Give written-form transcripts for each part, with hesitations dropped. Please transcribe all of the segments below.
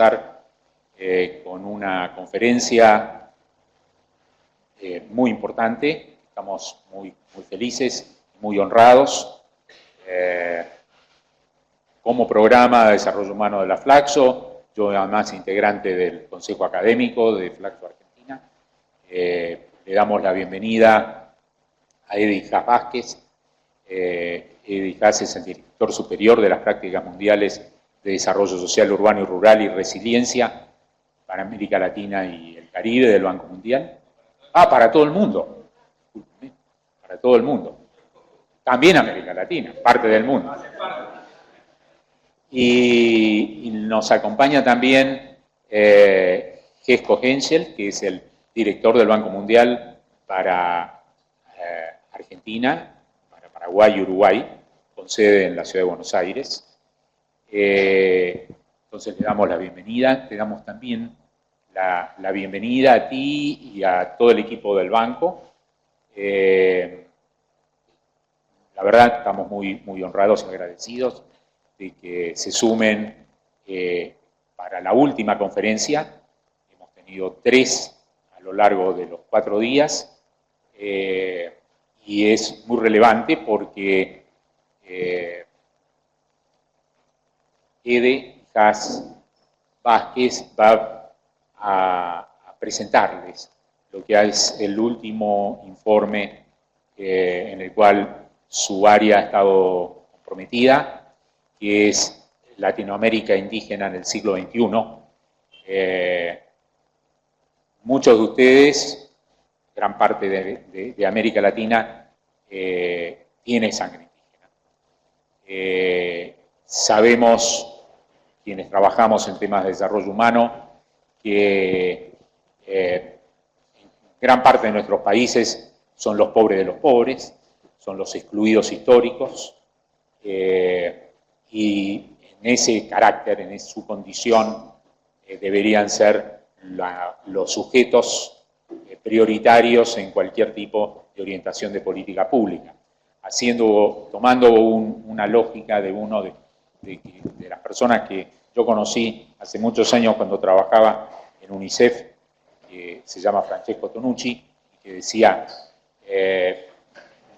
comenzar con una conferencia muy importante. Estamos muy felices, muy honrados. Como programa de desarrollo humano de la Flaxo, yo además integrante del Consejo Académico de Flaxo Argentina, le damos la bienvenida a Edi Haas Vázquez. Edi Haas es el director superior de las prácticas mundiales de desarrollo social urbano y rural y resiliencia para América Latina y el Caribe del Banco Mundial. Para todo el mundo. Para todo el mundo. También América Latina, parte del mundo. Y nos acompaña también Gesco Henschel, que es el director del Banco Mundial para Argentina, para Paraguay y Uruguay, con sede en la ciudad de Buenos Aires. Entonces le damos la bienvenida, te damos también la bienvenida a ti y a todo el equipo del banco. La verdad estamos muy honrados y agradecidos de que se sumen para la última conferencia. Hemos tenido 3 a lo largo de los 4 días y es muy relevante porque Edi Haas Vázquez va a presentarles lo que es el último informe en el cual su área ha estado comprometida, que es Latinoamérica indígena en el siglo XXI. Muchos de ustedes, gran parte de América Latina, tiene sangre indígena. Sabemos, quienes trabajamos en temas de desarrollo humano, que gran parte de nuestros países son los pobres de los pobres, son los excluidos históricos, y en ese carácter, en su condición, deberían ser los sujetos prioritarios en cualquier tipo de orientación de política pública. Tomando una lógica de uno de las personas que yo conocí hace muchos años cuando trabajaba en UNICEF, que se llama Francesco Tonucci, que decía,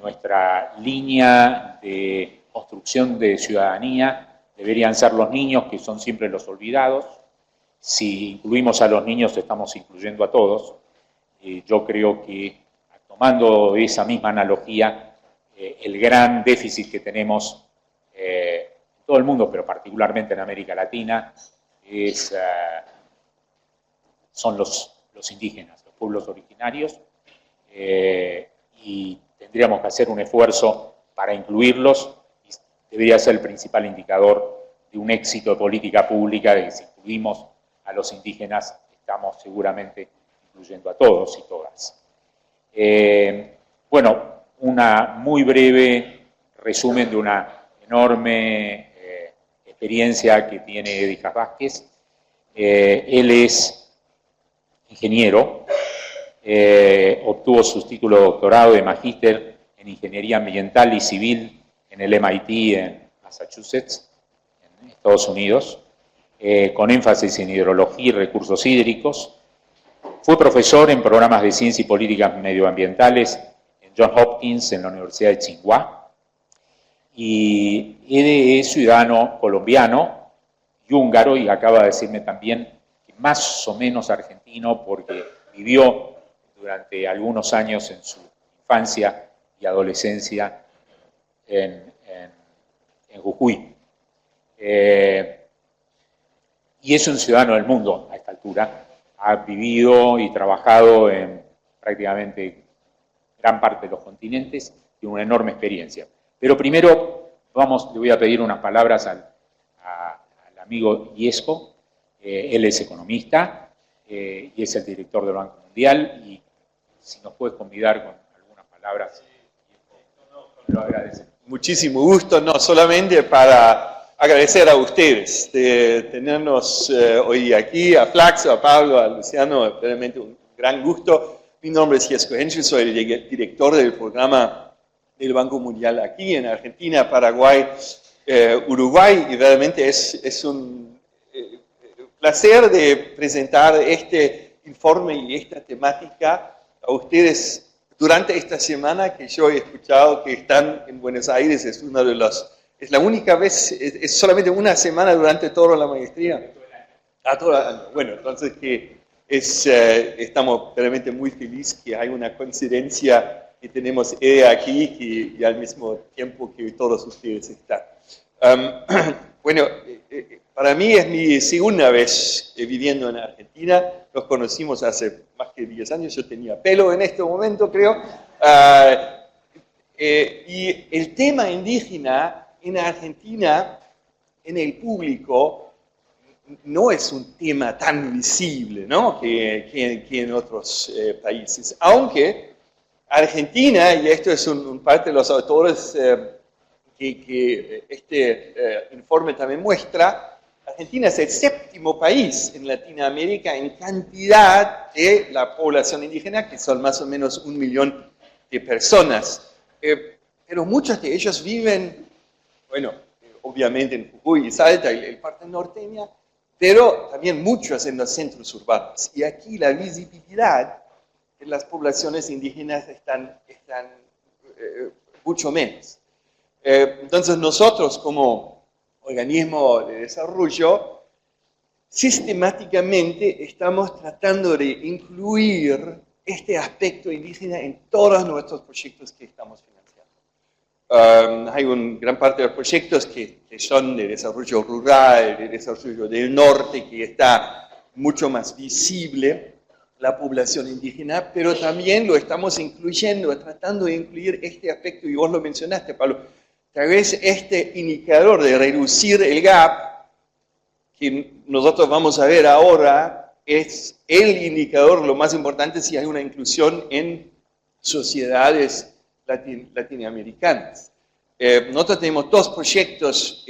nuestra línea de construcción de ciudadanía deberían ser los niños, que son siempre los olvidados. Si incluimos a los niños, estamos incluyendo a todos. Yo creo que, tomando esa misma analogía, el gran déficit que tenemos en todo el mundo, pero particularmente en América Latina, son los indígenas, los pueblos originarios, y tendríamos que hacer un esfuerzo para incluirlos. Debería ser el principal indicador de un éxito de política pública, de que si incluimos a los indígenas, estamos seguramente incluyendo a todos y todas. Bueno, una muy breve resumen de una enorme experiencia que tiene Edi Haas Vázquez. Él es ingeniero, obtuvo su título de doctorado de magíster en Ingeniería Ambiental y Civil en el MIT en Massachusetts, en Estados Unidos, con énfasis en hidrología y recursos hídricos. Fue profesor en programas de ciencia y políticas medioambientales en Johns Hopkins, en la Universidad de Tsinghua. Y Edi es ciudadano colombiano y húngaro, y acaba de decirme también que más o menos argentino, porque vivió durante algunos años en su infancia y adolescencia en Jujuy. Y es un ciudadano del mundo a esta altura. Ha vivido y trabajado en prácticamente gran parte de los continentes, tiene una enorme experiencia. Pero primero le voy a pedir unas palabras al amigo Gesco. Él es economista y es el director del Banco Mundial, y si nos puedes convidar con algunas palabras, lo agradecemos. Muchísimo gusto, no solamente para agradecer a ustedes de tenernos hoy aquí, a Flaxo, a Pablo, a Luciano, realmente un gran gusto. Mi nombre es Gesco Henschel, soy el director del programa del Banco Mundial aquí en Argentina, Paraguay, Uruguay, y realmente es un placer de presentar este informe y esta temática a ustedes durante esta semana que yo he escuchado que están en Buenos Aires. Es la única vez, es solamente una semana durante toda la maestría. Todo el año. Bueno, entonces que estamos realmente muy felices que hay una coincidencia que tenemos aquí y al mismo tiempo que todos ustedes están. Bueno, para mí es mi segunda vez viviendo en Argentina. Nos conocimos hace más que 10 años, yo tenía pelo en este momento, creo. Y el tema indígena en Argentina, en el público, no es un tema tan visible, ¿no? que en otros países. Aunque Argentina, y esto es parte de los autores que este informe también muestra, Argentina es el séptimo país en Latinoamérica en cantidad de la población indígena, que son más o menos 1 millón de personas. Pero muchos de ellos viven, bueno, obviamente en Jujuy y Salta, el parte norteña, pero también muchos en los centros urbanos. Y aquí la visibilidad de las poblaciones indígenas están mucho menos. Entonces nosotros como organismo de desarrollo, sistemáticamente estamos tratando de incluir este aspecto indígena en todos nuestros proyectos que estamos financiando. Hay una gran parte de los proyectos que son de desarrollo rural, de desarrollo del norte, que está mucho más visible la población indígena, pero también lo estamos incluyendo, tratando de incluir este aspecto, y vos lo mencionaste, Pablo, tal vez este indicador de reducir el gap, que nosotros vamos a ver ahora, es el indicador lo más importante si hay una inclusión en sociedades latinoamericanas. Nosotros tenemos 2 proyectos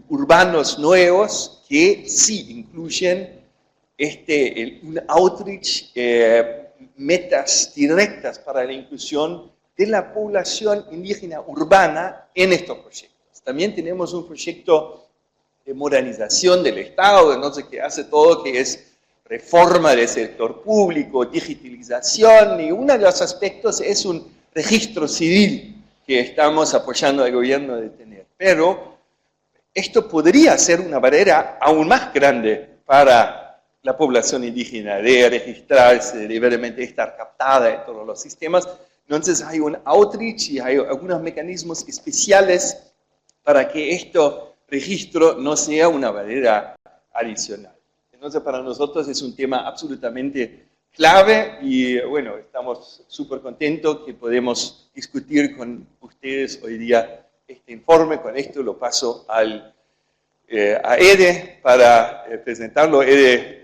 urbanos nuevos que sí incluyen un outreach, metas directas para la inclusión de la población indígena urbana en estos proyectos. También tenemos un proyecto de modernización del Estado, entonces que hace todo, que es reforma del sector público, digitalización, y uno de los aspectos es un registro civil que estamos apoyando al gobierno de tener. Pero esto podría ser una barrera aún más grande para la población indígena de registrarse, de realmente estar captada en todos los sistemas. Entonces hay un outreach y hay algunos mecanismos especiales para que este registro no sea una barrera adicional. Entonces para nosotros es un tema absolutamente clave y bueno, estamos súper contentos que podemos discutir con ustedes hoy día este informe. Con esto lo paso a Ede para presentarlo. Ede,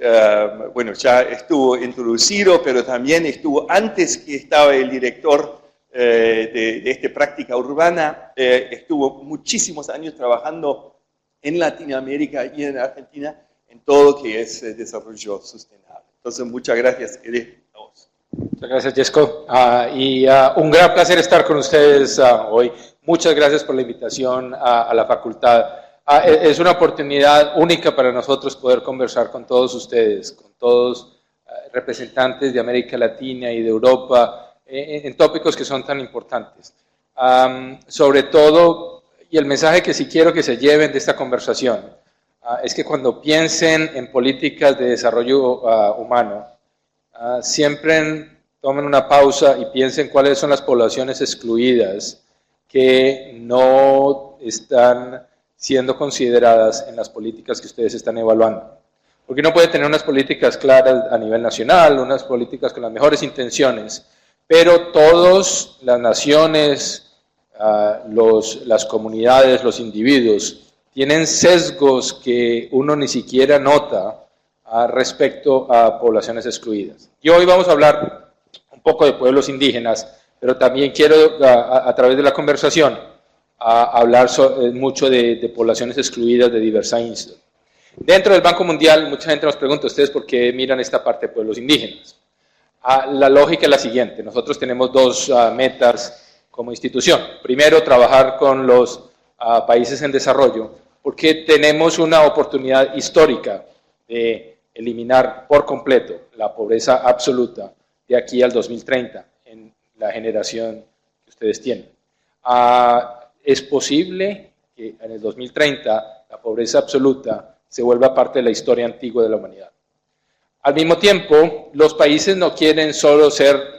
bueno, ya estuvo introducido, pero también estuvo antes que estaba el director de esta práctica urbana. Estuvo muchísimos años trabajando en Latinoamérica y en Argentina en todo lo que es desarrollo sustentable. Entonces, muchas gracias, Ede, a vos. Muchas gracias, Jesco. Un gran placer estar con ustedes hoy. Muchas gracias por la invitación a la facultad. Es una oportunidad única para nosotros poder conversar con todos ustedes, con todos representantes de América Latina y de Europa, en tópicos que son tan importantes. Sobre todo, y el mensaje que sí quiero que se lleven de esta conversación, es que cuando piensen en políticas de desarrollo humano, siempre tomen una pausa y piensen cuáles son las poblaciones excluidas que no están siendo consideradas en las políticas que ustedes están evaluando. Porque uno puede tener unas políticas claras a nivel nacional, unas políticas con las mejores intenciones, pero todas las naciones, las comunidades, los individuos, tienen sesgos que uno ni siquiera nota respecto a poblaciones excluidas. Y hoy vamos a hablar un poco de pueblos indígenas, pero también quiero, a través de la conversación, hablar mucho de poblaciones excluidas de diversa índole. Dentro del Banco Mundial, mucha gente nos pregunta, ¿ustedes por qué miran esta parte de pueblos indígenas? La lógica es la siguiente, nosotros tenemos 2 metas como institución. Primero, trabajar con los países en desarrollo, porque tenemos una oportunidad histórica de eliminar por completo la pobreza absoluta de aquí al 2030 en la generación que ustedes tienen. Es posible que en el 2030 la pobreza absoluta se vuelva parte de la historia antigua de la humanidad. Al mismo tiempo, los países no quieren solo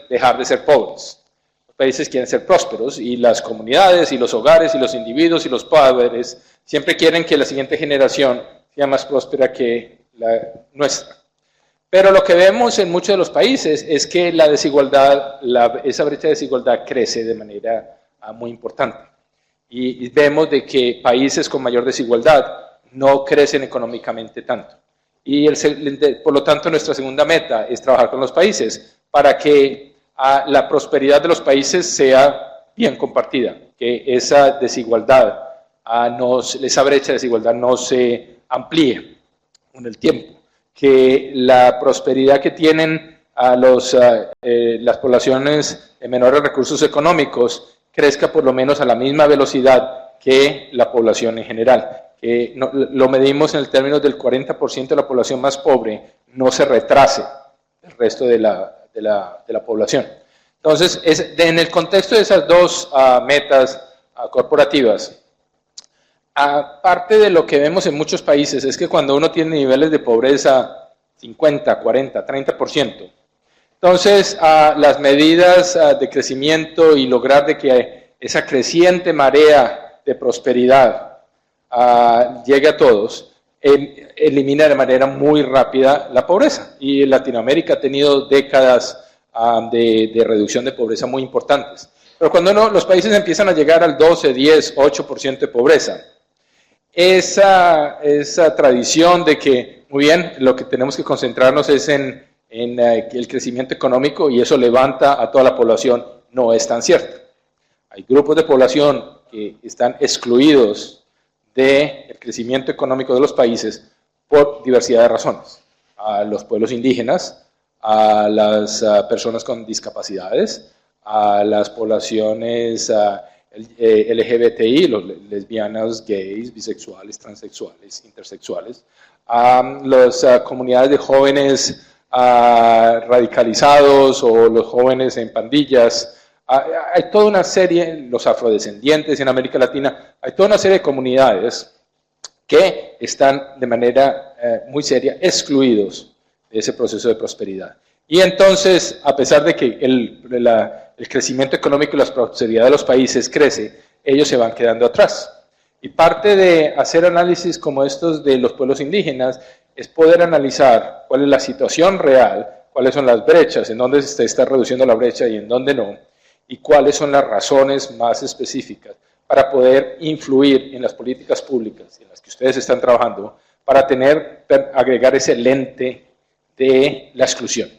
dejar de ser pobres. Los países quieren ser prósperos y las comunidades y los hogares y los individuos y los padres siempre quieren que la siguiente generación sea más próspera que la nuestra. Pero lo que vemos en muchos de los países es que la desigualdad, esa brecha de desigualdad crece de manera muy importante. Y vemos de que países con mayor desigualdad no crecen económicamente tanto. Y por lo tanto nuestra segunda meta es trabajar con los países para que la prosperidad de los países sea bien compartida, que esa desigualdad, esa brecha de desigualdad no se amplíe con el tiempo, que la prosperidad que tienen las poblaciones de menores recursos económicos crezca por lo menos a la misma velocidad que la población en general. Que lo medimos en el término del 40% de la población más pobre no se retrase del resto de la población. Entonces, en el contexto de esas dos metas corporativas, aparte de lo que vemos en muchos países, es que cuando uno tiene niveles de pobreza 50, 40, 30%, entonces las medidas de crecimiento y lograr de que esa creciente marea de prosperidad llegue a todos, elimina de manera muy rápida la pobreza. Y Latinoamérica ha tenido décadas de reducción de pobreza muy importantes. Pero cuando los países empiezan a llegar al 12, 10, 8% de pobreza, esa tradición de que, muy bien, lo que tenemos que concentrarnos es en el crecimiento económico y eso levanta a toda la población, no es tan cierto. Hay grupos de población que están excluidos del crecimiento económico de los países por diversidad de razones. A los pueblos indígenas, a las personas con discapacidades, a las poblaciones LGBTI, los lesbianas, gays, bisexuales, transexuales, intersexuales, a las comunidades de jóvenes radicalizados o los jóvenes en pandillas. Hay toda una serie, los afrodescendientes en América Latina, hay toda una serie de comunidades que están de manera muy seria excluidos de ese proceso de prosperidad. Y entonces, a pesar de que el crecimiento económico y la prosperidad de los países crece, ellos se van quedando atrás. Y parte de hacer análisis como estos de los pueblos indígenas es poder analizar cuál es la situación real, cuáles son las brechas, en dónde se está reduciendo la brecha y en dónde no, y cuáles son las razones más específicas para poder influir en las políticas públicas en las que ustedes están trabajando para agregar ese lente de la exclusión.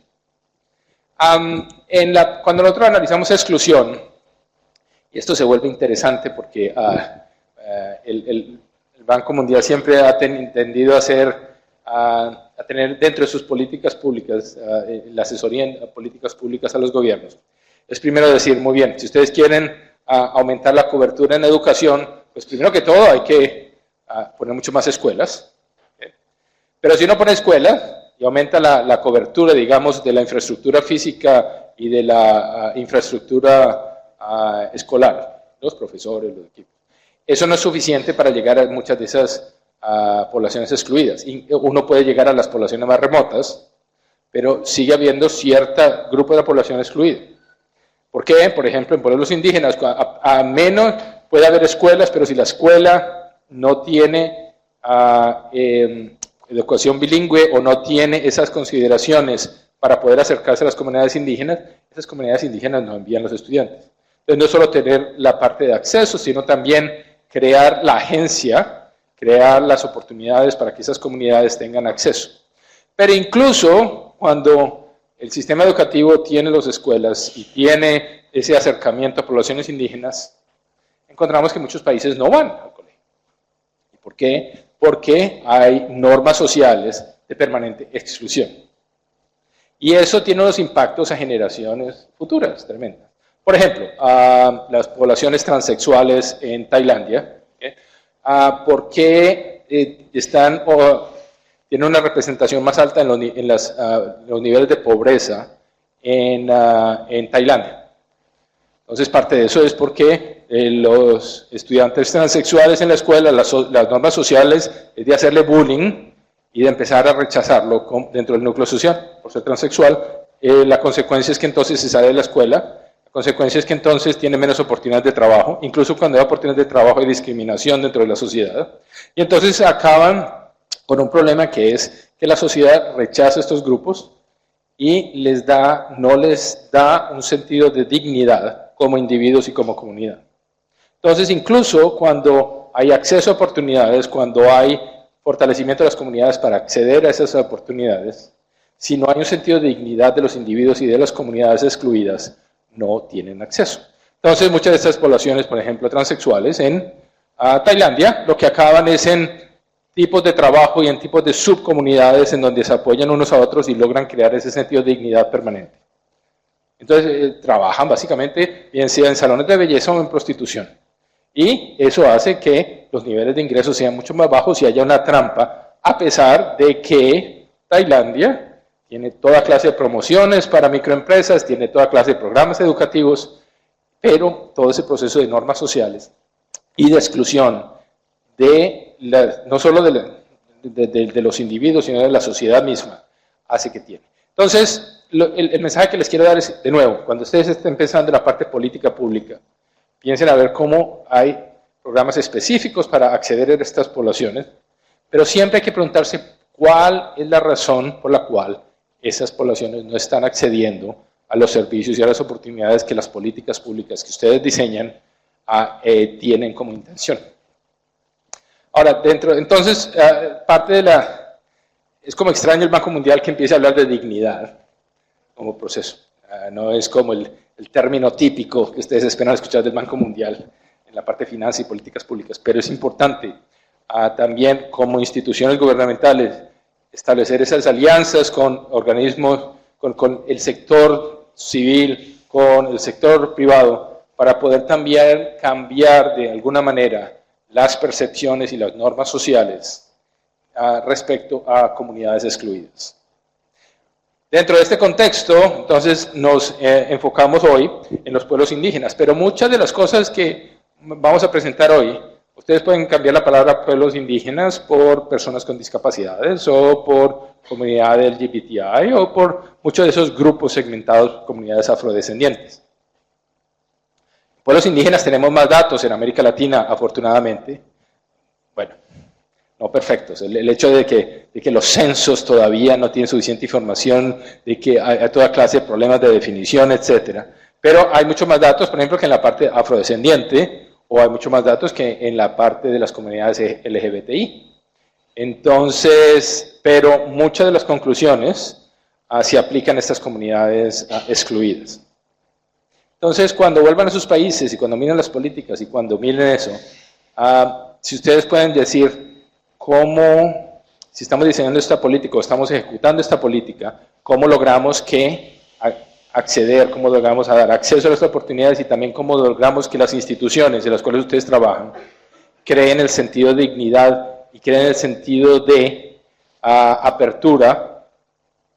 Cuando nosotros analizamos exclusión, y esto se vuelve interesante porque el Banco Mundial siempre ha tendido a tener dentro de sus políticas públicas, la asesoría en políticas públicas a los gobiernos, es primero decir, muy bien, si ustedes quieren aumentar la cobertura en educación, pues primero que todo hay que poner mucho más escuelas. Pero si uno pone escuelas y aumenta la cobertura, digamos, de la infraestructura física y de la infraestructura escolar, los profesores, los equipos, eso no es suficiente para llegar a muchas de esas poblaciones excluidas. Y uno puede llegar a las poblaciones más remotas, pero sigue habiendo cierto grupo de la población excluida. ¿Por qué? Por ejemplo, en pueblos indígenas, a menos puede haber escuelas, pero si la escuela no tiene educación bilingüe o no tiene esas consideraciones para poder acercarse a las comunidades indígenas, esas comunidades indígenas no envían los estudiantes. Entonces, no solo tener la parte de acceso, sino también crear la agencia, crear las oportunidades para que esas comunidades tengan acceso. Pero incluso cuando el sistema educativo tiene las escuelas y tiene ese acercamiento a poblaciones indígenas, encontramos que muchos países no van al colegio. ¿Y por qué? Porque hay normas sociales de permanente exclusión. Y eso tiene unos impactos a generaciones futuras tremendas. Por ejemplo, las poblaciones transexuales en Tailandia, ¿por qué tienen una representación más alta en los niveles de pobreza en Tailandia. Entonces, parte de eso es porque los estudiantes transexuales en la escuela, las normas sociales es de hacerle bullying y de empezar a rechazarlo dentro del núcleo social por ser transexual. La consecuencia es que entonces se sale de la escuela, la consecuencia es que entonces tiene menos oportunidades de trabajo, incluso cuando hay oportunidades de trabajo hay discriminación dentro de la sociedad, y entonces acaban con un problema que es que la sociedad rechaza a estos grupos y no les da un sentido de dignidad como individuos y como comunidad. Entonces, incluso cuando hay acceso a oportunidades, cuando hay fortalecimiento de las comunidades para acceder a esas oportunidades, si no hay un sentido de dignidad de los individuos y de las comunidades excluidas, no tienen acceso. Entonces, muchas de estas poblaciones, por ejemplo, transexuales en Tailandia, lo que acaban es en tipos de trabajo y en tipos de subcomunidades en donde se apoyan unos a otros y logran crear ese sentido de dignidad permanente. Entonces, trabajan básicamente, bien sea en salones de belleza o en prostitución. Y eso hace que los niveles de ingresos sean mucho más bajos y haya una trampa, a pesar de que Tailandia tiene toda clase de promociones para microempresas, tiene toda clase de programas educativos, pero todo ese proceso de normas sociales y de exclusión no solo de los individuos, sino de la sociedad misma, hace que tiene. Entonces, el mensaje que les quiero dar es, de nuevo, cuando ustedes estén pensando en la parte política pública, piensen a ver cómo hay programas específicos para acceder a estas poblaciones, pero siempre hay que preguntarse cuál es la razón por la cual esas poblaciones no están accediendo a los servicios y a las oportunidades que las políticas públicas que ustedes diseñan tienen como intención. Ahora, entonces, es como extraño el Banco Mundial que empiece a hablar de dignidad como proceso. No es como el término típico que ustedes esperan escuchar del Banco Mundial en la parte de finanzas y políticas públicas, pero es importante también como instituciones gubernamentales establecer esas alianzas con organismos, con el sector civil, con el sector privado, para poder también cambiar de alguna manera las percepciones y las normas sociales respecto a comunidades excluidas. Dentro de este contexto, entonces, nos enfocamos hoy en los pueblos indígenas, pero muchas de las cosas que vamos a presentar hoy, ustedes pueden cambiar la palabra pueblos indígenas por personas con discapacidades, o por comunidades LGBTI, o por muchos de esos grupos segmentados, comunidades afrodescendientes. Pueblos indígenas tenemos más datos en América Latina, afortunadamente. Bueno, no perfectos. El hecho de que los censos todavía no tienen suficiente información, de que hay toda clase de problemas de definición, etc. Pero hay muchos más datos, por ejemplo, que en la parte afrodescendiente, o hay muchos más datos que en la parte de las comunidades LGBTI. Entonces, pero muchas de las conclusiones se aplican a estas comunidades excluidas. Entonces, cuando vuelvan a sus países y cuando miren las políticas y cuando miren eso, si ustedes pueden decir cómo, si estamos diseñando esta política o estamos ejecutando esta política, cómo logramos acceder, cómo logramos dar acceso a las oportunidades y también cómo logramos que las instituciones en las cuales ustedes trabajan creen el sentido de dignidad y creen el sentido de apertura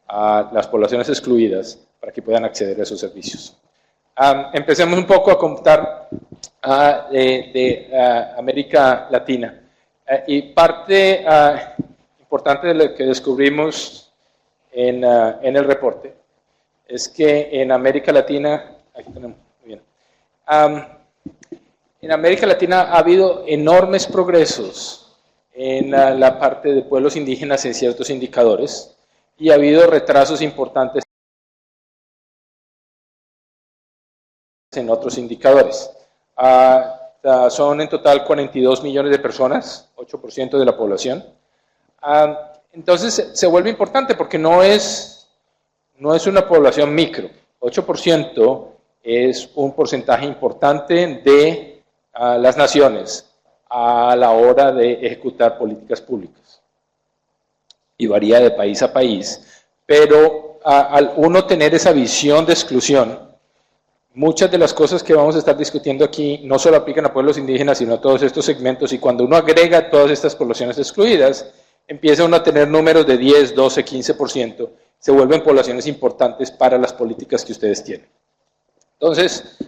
a las poblaciones excluidas para que puedan acceder a esos servicios. Empecemos un poco a contar de América Latina. Y parte importante de lo que descubrimos en el reporte es que en América Latina, aquí tenemos, muy bien, en América Latina ha habido enormes progresos en la parte de pueblos indígenas en ciertos indicadores y ha habido retrasos importantes en otros indicadores. Son en total 42 millones de personas, 8% de la población. Entonces se vuelve importante porque no es una población micro. 8% es un porcentaje importante de las naciones a la hora de ejecutar políticas públicas. Y varía de país a país, pero al uno tener esa visión de exclusión, muchas de las cosas que vamos a estar discutiendo aquí no solo aplican a pueblos indígenas, sino a todos estos segmentos, y cuando uno agrega todas estas poblaciones excluidas, empieza uno a tener números de 10, 12, 15%, se vuelven poblaciones importantes para las políticas que ustedes tienen. Entonces,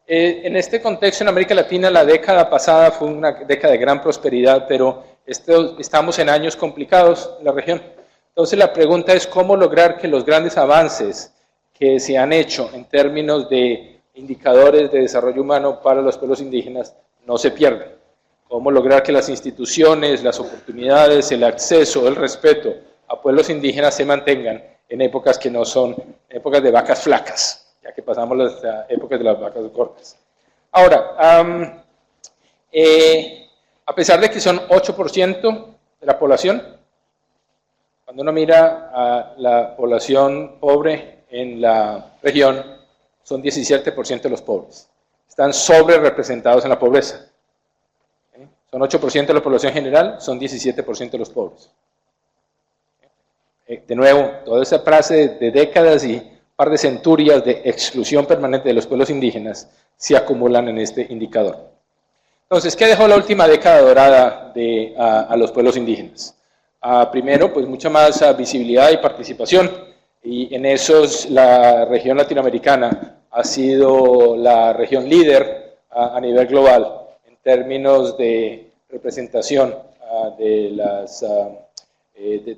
en este contexto en América Latina, la década pasada fue una década de gran prosperidad, pero estamos en años complicados en la región. Entonces, la pregunta es cómo lograr que los grandes avances que se han hecho en términos de indicadores de desarrollo humano para los pueblos indígenas no se pierdan. Cómo lograr que las instituciones, las oportunidades, el acceso, el respeto a pueblos indígenas se mantengan en épocas que no son épocas de vacas flacas, ya que pasamos las épocas de las vacas gordas. Ahora, a pesar de que son 8% de la población, cuando uno mira a la población pobre en la región, son 17% de los pobres. Están sobre representados en la pobreza. Son 8% de la población general, son 17% de los pobres. De nuevo, toda esa frase de décadas y un par de centurias de exclusión permanente de los pueblos indígenas se acumulan en este indicador. Entonces, ¿qué dejó la última década dorada a los pueblos indígenas? Primero, pues mucha más visibilidad y participación, y en esos la región latinoamericana ha sido la región líder a nivel global en términos de representación de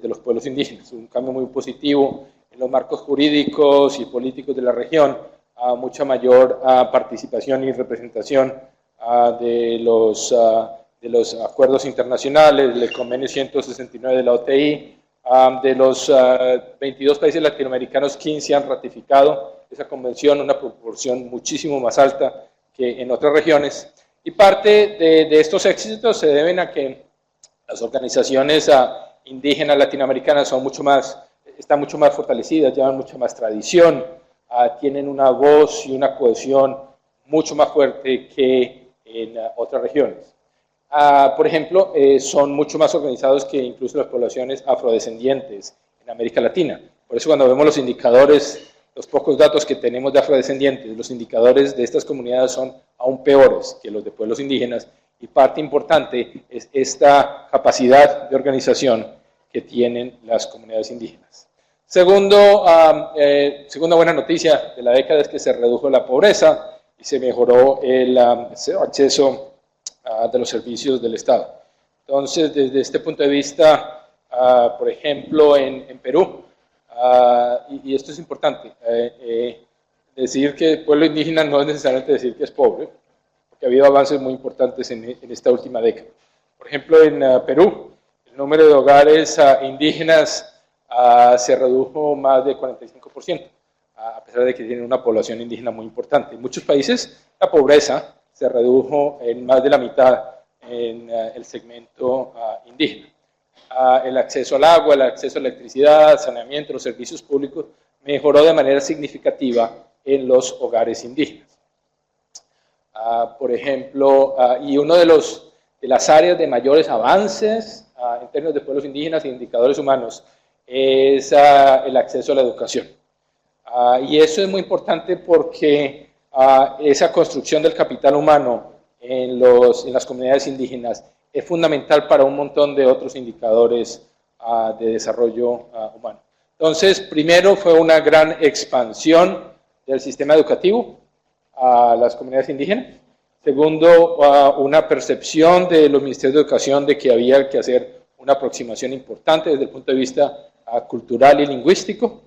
los pueblos indígenas. Un cambio muy positivo en los marcos jurídicos y políticos de la región, mucha mayor participación y representación de los acuerdos internacionales, del convenio 169 de la OTI. De los 22 países latinoamericanos, 15 han ratificado esa convención, una proporción muchísimo más alta que en otras regiones. Y parte de estos éxitos se deben a que las organizaciones indígenas latinoamericanas están mucho más fortalecidas, llevan mucha más tradición, tienen una voz y una cohesión mucho más fuerte que en otras regiones. Por ejemplo, son mucho más organizados que incluso las poblaciones afrodescendientes en América Latina. Por eso cuando vemos los indicadores, los pocos datos que tenemos de afrodescendientes, los indicadores de estas comunidades son aún peores que los de pueblos indígenas, y parte importante es esta capacidad de organización que tienen las comunidades indígenas. Segunda buena noticia de la década es que se redujo la pobreza y se mejoró el acceso de los servicios del Estado. Entonces, desde este punto de vista, por ejemplo, en Perú, y esto es importante, decir que el pueblo indígena no es necesariamente decir que es pobre, porque ha habido avances muy importantes en esta última década. Por ejemplo, en Perú, el número de hogares indígenas se redujo más de 45%, a pesar de que tienen una población indígena muy importante. En muchos países, la pobreza se redujo en más de la mitad en el segmento indígena. El acceso al agua, el acceso a electricidad, saneamiento, los servicios públicos mejoró de manera significativa en los hogares indígenas. Por ejemplo, y uno de las áreas de mayores avances en términos de pueblos indígenas e indicadores humanos es el acceso a la educación. Y eso es muy importante porque esa construcción del capital humano en las comunidades indígenas es fundamental para un montón de otros indicadores de desarrollo humano. Entonces, primero fue una gran expansión del sistema educativo a las comunidades indígenas. Segundo, una percepción de los ministerios de educación de que había que hacer una aproximación importante desde el punto de vista cultural y lingüístico.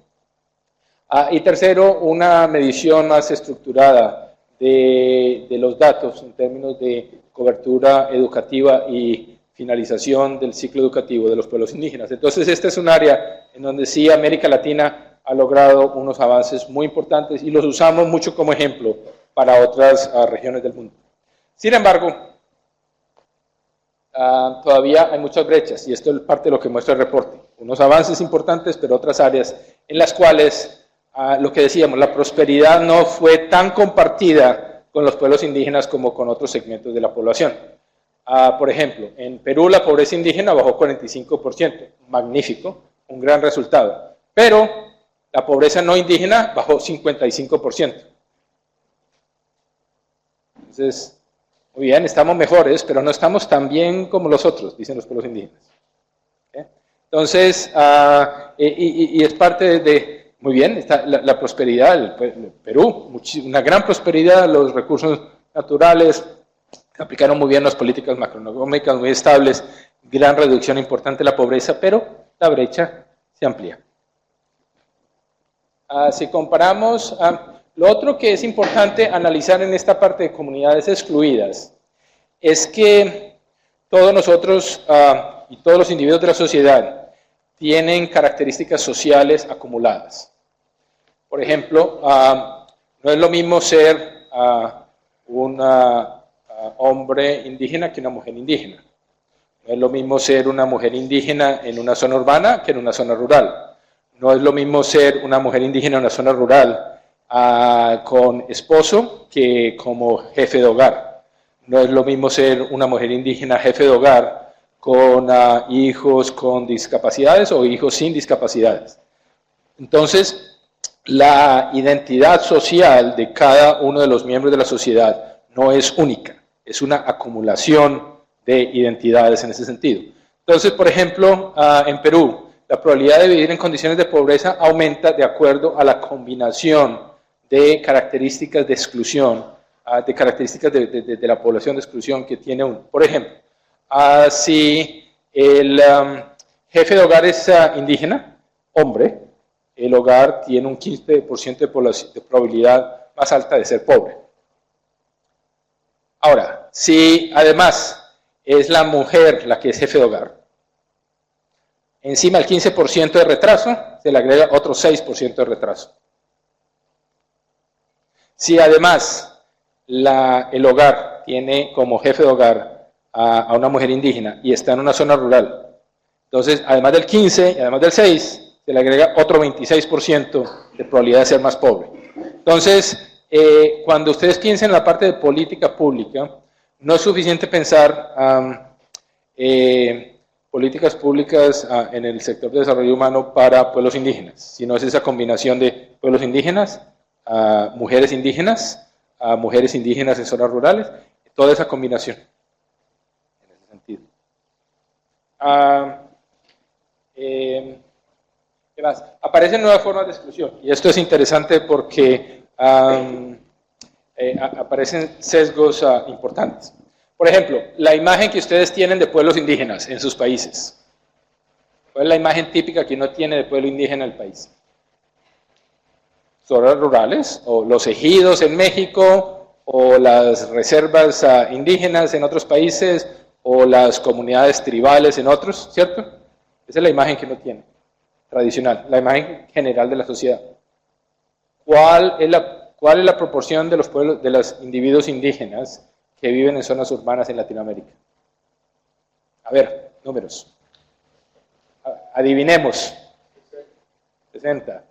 Y tercero, una medición más estructurada de los datos en términos de cobertura educativa y finalización del ciclo educativo de los pueblos indígenas. Entonces, esta es un área en donde sí América Latina ha logrado unos avances muy importantes y los usamos mucho como ejemplo para otras regiones del mundo. Sin embargo, todavía hay muchas brechas, y esto es parte de lo que muestra el reporte. Unos avances importantes, pero otras áreas en las cuales lo que decíamos, la prosperidad no fue tan compartida con los pueblos indígenas como con otros segmentos de la población. Por ejemplo, en Perú la pobreza indígena bajó 45%, magnífico, un gran resultado, pero la pobreza no indígena bajó 55%. Entonces, muy bien, estamos mejores, pero no estamos tan bien como los otros, dicen los pueblos indígenas. Entonces, y es parte de, muy bien, está la prosperidad, el Perú, una gran prosperidad, los recursos naturales, aplicaron muy bien las políticas macroeconómicas muy estables, gran reducción importante de la pobreza, pero la brecha se amplía. Si comparamos, lo otro que es importante analizar en esta parte de comunidades excluidas es que todos nosotros y todos los individuos de la sociedad tienen características sociales acumuladas. Por ejemplo, no es lo mismo ser un hombre indígena que una mujer indígena. No es lo mismo ser una mujer indígena en una zona urbana que en una zona rural. No es lo mismo ser una mujer indígena en una zona rural con esposo que como jefe de hogar. No es lo mismo ser una mujer indígena jefe de hogar con hijos con discapacidades o hijos sin discapacidades. Entonces, la identidad social de cada uno de los miembros de la sociedad no es única, es una acumulación de identidades en ese sentido. Entonces, por ejemplo, en Perú, la probabilidad de vivir en condiciones de pobreza aumenta de acuerdo a la combinación de características de exclusión, de características de la población de exclusión que tiene uno. Por ejemplo, si el jefe de hogar es indígena, hombre, el hogar tiene un 15% de probabilidad más alta de ser pobre. Ahora, si además es la mujer la que es jefe de hogar, encima del 15% de retraso, se le agrega otro 6% de retraso. Si además el hogar tiene como jefe de hogar a una mujer indígena y está en una zona rural, entonces además del 15 y además del 6, se le agrega otro 26% de probabilidad de ser más pobre. Entonces, cuando ustedes piensen en la parte de política pública, no es suficiente pensar políticas públicas en el sector de desarrollo humano para pueblos indígenas, sino es esa combinación de pueblos indígenas, mujeres indígenas en zonas rurales, toda esa combinación. En ese sentido. ¿Qué más? Aparecen nuevas formas de exclusión, y esto es interesante porque aparecen sesgos importantes. Por ejemplo, la imagen que ustedes tienen de pueblos indígenas en sus países. ¿Cuál es la imagen típica que uno tiene de pueblo indígena en el país? Zonas rurales, o los ejidos en México, o las reservas indígenas en otros países, o las comunidades tribales en otros, ¿cierto? Esa es la imagen que uno tiene, tradicional, la imagen general de la sociedad. ¿Cuál es la proporción de los pueblos, de los individuos indígenas que viven en zonas urbanas en Latinoamérica? A ver, números. Adivinemos. 60.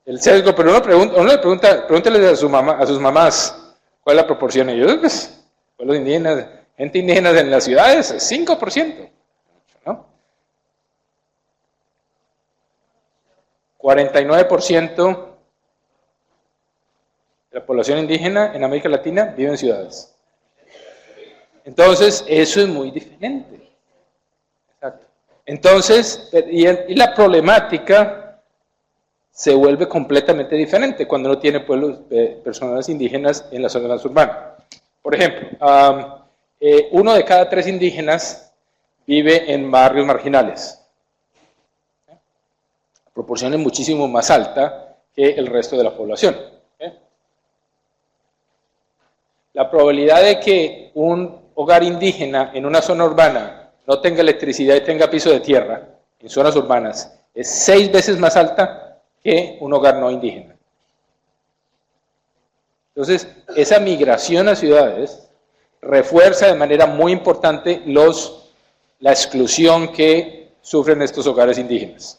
El sesgo, pero uno le pregunta, pregúntale a sus mamás, ¿cuál es la proporción? Ellos, pues, pueblos indígenas, gente indígena en las ciudades, 5%, ¿no? 49% de la población indígena en América Latina vive en ciudades. Entonces, eso es muy diferente. Exacto. Entonces, y la problemática se vuelve completamente diferente cuando uno tiene personas indígenas en las zonas urbanas. Por ejemplo, 1 de cada 3 indígenas vive en barrios marginales. La proporción es muchísimo más alta que el resto de la población. La probabilidad de que un hogar indígena en una zona urbana no tenga electricidad y tenga piso de tierra en zonas urbanas es 6 veces más alta que un hogar no indígena. Entonces, esa migración a ciudades refuerza de manera muy importante la exclusión que sufren estos hogares indígenas.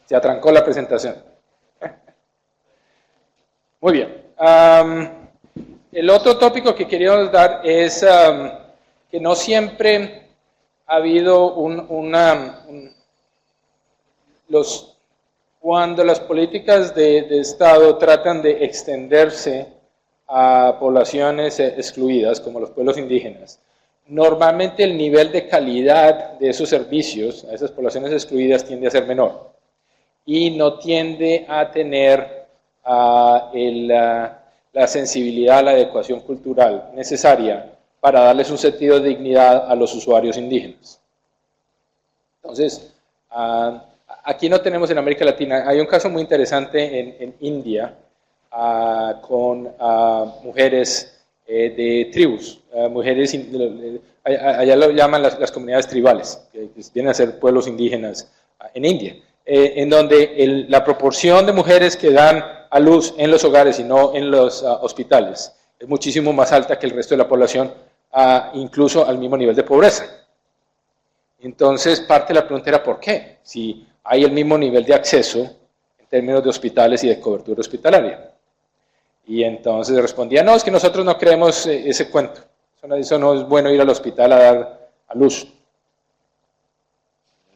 Se atrancó la presentación. Muy bien. El otro tópico que queríamos dar es que no siempre ha habido cuando las políticas de Estado tratan de extenderse a poblaciones excluidas, como los pueblos indígenas, normalmente el nivel de calidad de esos servicios a esas poblaciones excluidas tiende a ser menor y no tiende a tener la sensibilidad, la adecuación cultural necesaria para darles un sentido de dignidad a los usuarios indígenas. Entonces, aquí no tenemos en América Latina, hay un caso muy interesante en India con mujeres de tribus, mujeres, allá lo llaman las comunidades tribales, que vienen a ser pueblos indígenas en India, en donde la proporción de mujeres que dan a luz en los hogares y no en los hospitales es muchísimo más alta que el resto de la población, incluso al mismo nivel de pobreza. Entonces, parte de la pregunta era ¿por qué? Si hay el mismo nivel de acceso en términos de hospitales y de cobertura hospitalaria. Y entonces respondía, no, es que nosotros no creemos ese cuento. Eso no es bueno ir al hospital a dar a luz.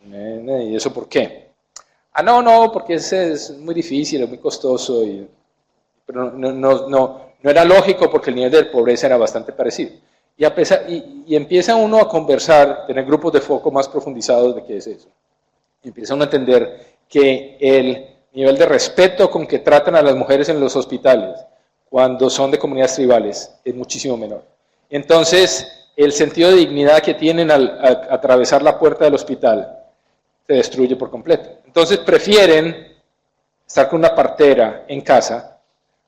¿Y eso por qué? No, porque ese es muy difícil, es muy costoso. Pero no era lógico porque el nivel de pobreza era bastante parecido. Y empieza uno a conversar, tener grupos de foco más profundizados de qué es eso. Y empieza uno a entender que el nivel de respeto con que tratan a las mujeres en los hospitales cuando son de comunidades tribales es muchísimo menor. Entonces, el sentido de dignidad que tienen al atravesar la puerta del hospital se destruye por completo. Entonces, prefieren estar con una partera en casa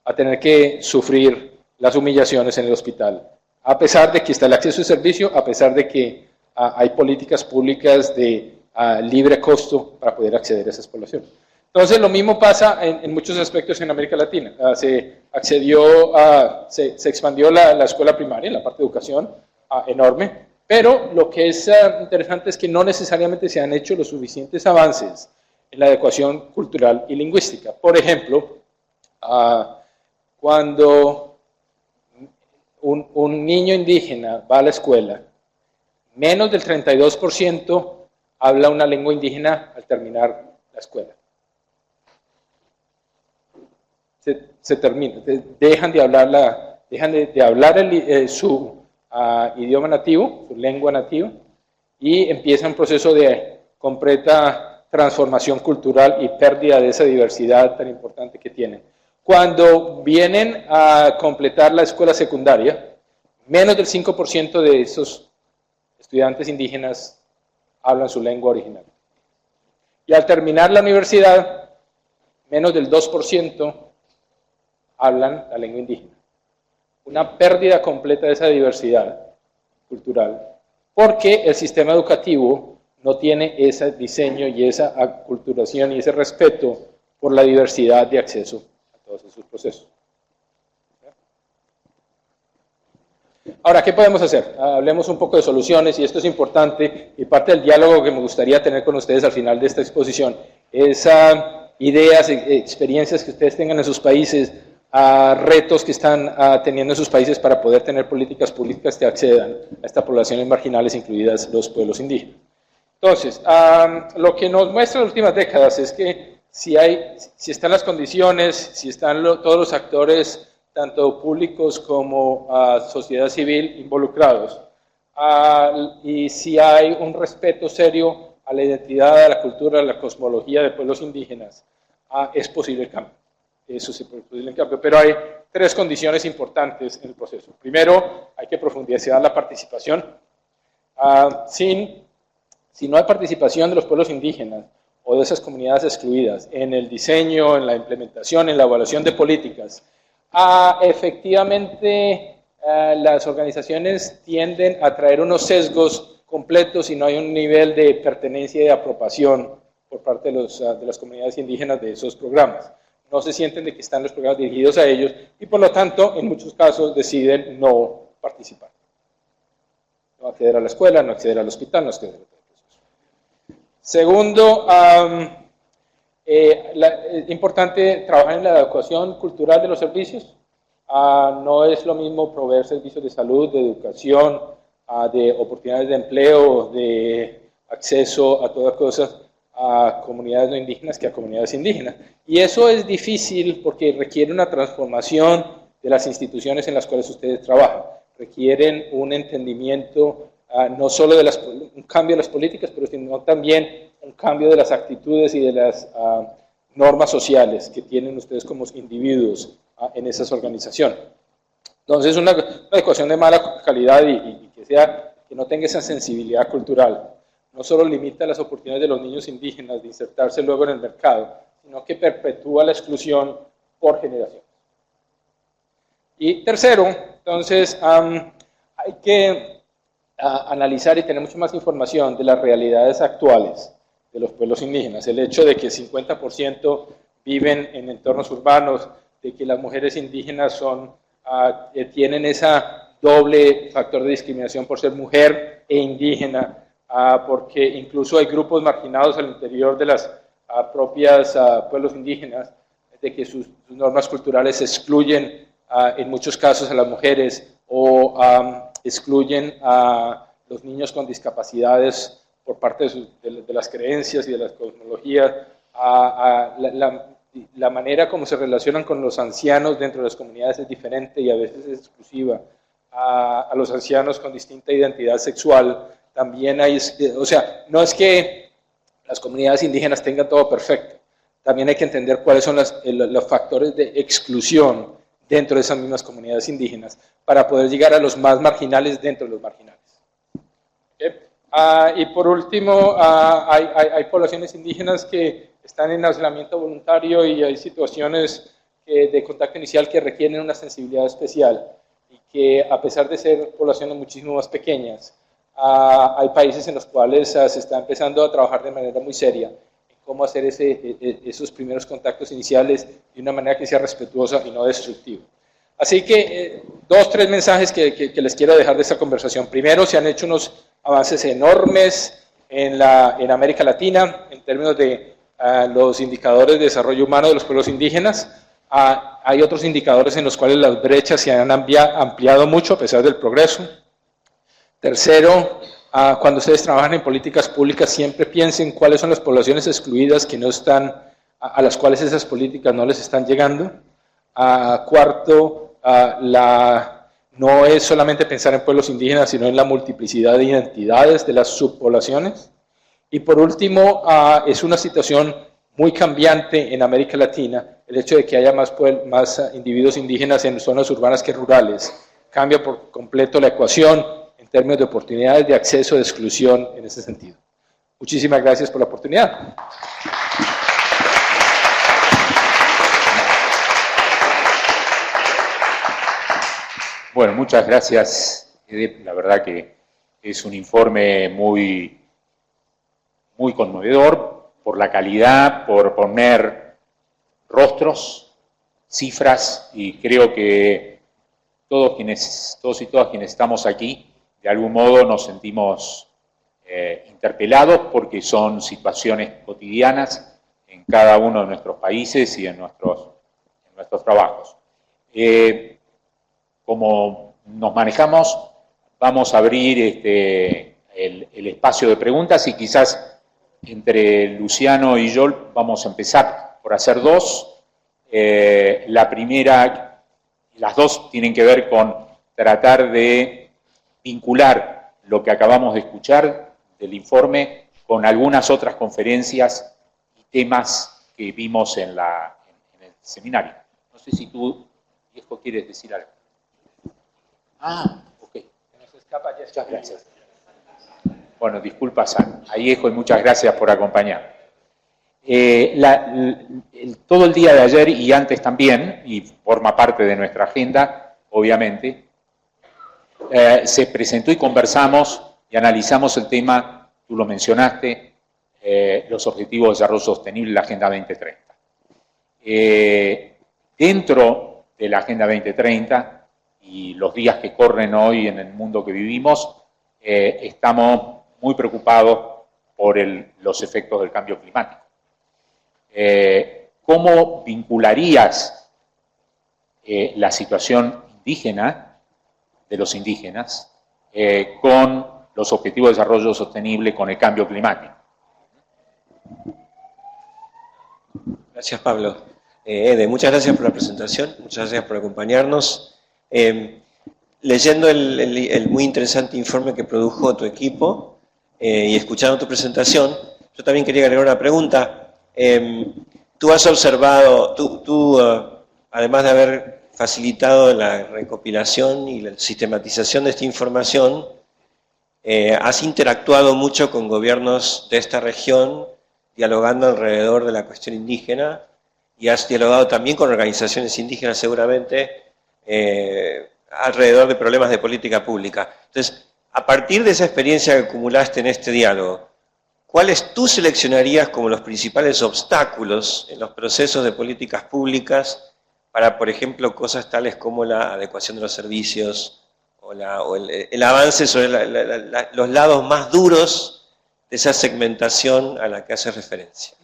a tener que sufrir las humillaciones en el hospital, a pesar de que está el acceso al servicio, a pesar de que hay políticas públicas de libre costo para poder acceder a esas poblaciones. Entonces, lo mismo pasa en muchos aspectos en América Latina. Se expandió la escuela primaria, la parte de educación, enorme, pero lo que es interesante es que no necesariamente se han hecho los suficientes avances en la adecuación cultural y lingüística. Por ejemplo, cuando un niño indígena va a la escuela, menos del 32% habla una lengua indígena al terminar la escuela. Se termina, dejan de hablar, su idioma nativo, su lengua nativa, y empieza un proceso de completa transformación cultural y pérdida de esa diversidad tan importante que tienen. Cuando vienen a completar la escuela secundaria, menos del 5% de esos estudiantes indígenas hablan su lengua original. Y al terminar la universidad, menos del 2% hablan la lengua indígena. Una pérdida completa de esa diversidad cultural, porque el sistema educativo no tiene ese diseño y esa aculturación y ese respeto por la diversidad de acceso a todos esos procesos. Ahora, ¿qué podemos hacer? Hablemos un poco de soluciones, y esto es importante, y parte del diálogo que me gustaría tener con ustedes al final de esta exposición es ideas, experiencias que ustedes tengan en sus países, retos que están teniendo en sus países para poder tener políticas públicas que accedan a estas poblaciones marginales, incluidas los pueblos indígenas. Entonces, lo que nos muestra las últimas décadas es que si están las condiciones, si están todos los actores, tanto públicos como sociedad civil involucrados, y si hay un respeto serio a la identidad, a la cultura, a la cosmología de pueblos indígenas, es posible el cambio. Eso sí puede posible el cambio, pero hay tres condiciones importantes en el proceso. Primero, hay que profundizar la participación. Si no hay participación de los pueblos indígenas o de esas comunidades excluidas en el diseño, en la implementación, en la evaluación de políticas, efectivamente las organizaciones tienden a traer unos sesgos completos y no hay un nivel de pertenencia y de apropiación por parte de las comunidades indígenas de esos programas. No se sienten de que están los programas dirigidos a ellos y por lo tanto en muchos casos deciden no participar. No acceder a la escuela, no acceder al hospital, no acceder a todo eso. Segundo, es importante trabajar en la adecuación cultural de los servicios. No es lo mismo proveer servicios de salud, de educación, de oportunidades de empleo, de acceso a todas cosas a comunidades no indígenas que a comunidades indígenas. Y eso es difícil porque requiere una transformación de las instituciones en las cuales ustedes trabajan. Requieren un entendimiento no solo de un cambio de las políticas, pero sino también un cambio de las actitudes y de las normas sociales que tienen ustedes como individuos en esas organizaciones. Entonces, una ecuación de mala calidad y que no tenga esa sensibilidad cultural, no solo limita las oportunidades de los niños indígenas de insertarse luego en el mercado, sino que perpetúa la exclusión por generaciones. Y tercero, entonces, hay que analizar y tener mucha más información de las realidades actuales de los pueblos indígenas. El hecho de que 50% viven en entornos urbanos, de que las mujeres indígenas tienen esa doble factor de discriminación por ser mujer e indígena, porque incluso hay grupos marginados al interior de las propias pueblos indígenas, de que sus normas culturales excluyen en muchos casos a las mujeres o excluyen a los niños con discapacidades por parte de las creencias y de las cosmologías, la manera como se relacionan con los ancianos dentro de las comunidades es diferente y a veces es exclusiva, a los ancianos con distinta identidad sexual, también hay, o sea, no es que las comunidades indígenas tengan todo perfecto, también hay que entender cuáles son los factores de exclusión dentro de esas mismas comunidades indígenas para poder llegar a los más marginales dentro de los marginales. ¿Okay? Y por último, hay poblaciones indígenas que están en aislamiento voluntario y hay situaciones de contacto inicial que requieren una sensibilidad especial y que a pesar de ser poblaciones muchísimo más pequeñas, hay países en los cuales se está empezando a trabajar de manera muy seria en cómo hacer esos primeros contactos iniciales de una manera que sea respetuosa y no destructiva. Así que 2 o 3 mensajes que les quiero dejar de esta conversación. Primero, se han hecho unos avances enormes en América Latina en términos de los indicadores de desarrollo humano de los pueblos indígenas. Hay otros indicadores en los cuales las brechas se han ampliado mucho a pesar del progreso. Tercero, cuando ustedes trabajan en políticas públicas, siempre piensen cuáles son las poblaciones excluidas que no están, a las cuales esas políticas no les están llegando. Cuarto, no es solamente pensar en pueblos indígenas, sino en la multiplicidad de identidades de las subpoblaciones. Y por último, es una situación muy cambiante en América Latina, el hecho de que haya más individuos indígenas en zonas urbanas que rurales. Cambia por completo la ecuación en términos de oportunidades de acceso, de exclusión en ese sentido. Muchísimas gracias por la oportunidad. Bueno, muchas gracias, Edep. La verdad que es un informe muy conmovedor por la calidad, por poner rostros, cifras, y creo que todos y todas quienes estamos aquí, de algún modo nos sentimos interpelados porque son situaciones cotidianas en cada uno de nuestros países y en nuestros trabajos. Como nos manejamos, vamos a abrir el espacio de preguntas y quizás entre Luciano y yo vamos a empezar por hacer 2. La primera, las 2 tienen que ver con tratar de vincular lo que acabamos de escuchar del informe con algunas otras conferencias y temas que vimos en el seminario. No sé si tú, Diego, quieres decir algo. Ok. Se nos escapa ya. Muchas gracias. Bueno, disculpas, Aiejo, y muchas gracias por acompañar. Todo el día de ayer y antes también, y forma parte de nuestra agenda, obviamente, se presentó y conversamos y analizamos el tema, tú lo mencionaste, los Objetivos de Desarrollo Sostenible, la Agenda 2030. Dentro de la Agenda 2030, y los días que corren hoy en el mundo que vivimos, estamos muy preocupados por los efectos del cambio climático. ¿Cómo vincularías la situación indígena, de los indígenas, con los Objetivos de Desarrollo Sostenible, con el cambio climático? Gracias, Pablo. Muchas gracias por la presentación, muchas gracias por acompañarnos. Leyendo el muy interesante informe que produjo tu equipo y escuchando tu presentación, yo también quería agregar una pregunta. Tú has observado, además de haber facilitado la recopilación y la sistematización de esta información, has interactuado mucho con gobiernos de esta región, dialogando alrededor de la cuestión indígena, y has dialogado también con organizaciones indígenas seguramente, alrededor de problemas de política pública. Entonces, a partir de esa experiencia que acumulaste en este diálogo, ¿cuáles tú seleccionarías como los principales obstáculos en los procesos de políticas públicas para, por ejemplo, cosas tales como la adecuación de los servicios o el avance sobre los lados más duros de esa segmentación a la que haces referencia?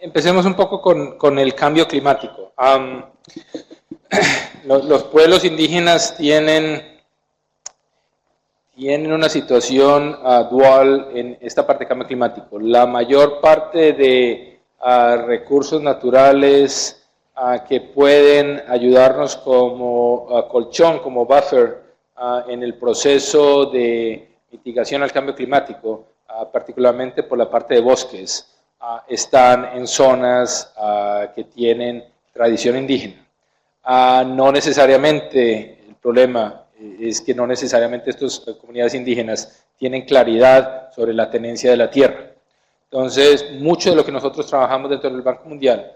Empecemos un poco con el cambio climático. Los pueblos indígenas tienen una situación dual en esta parte de cambio climático. La mayor parte de recursos naturales que pueden ayudarnos como colchón, como buffer en el proceso de mitigación al cambio climático, particularmente por la parte de bosques, están en zonas que tienen tradición indígena. No necesariamente, el problema es que no necesariamente estas comunidades indígenas tienen claridad sobre la tenencia de la tierra. Entonces, mucho de lo que nosotros trabajamos dentro del Banco Mundial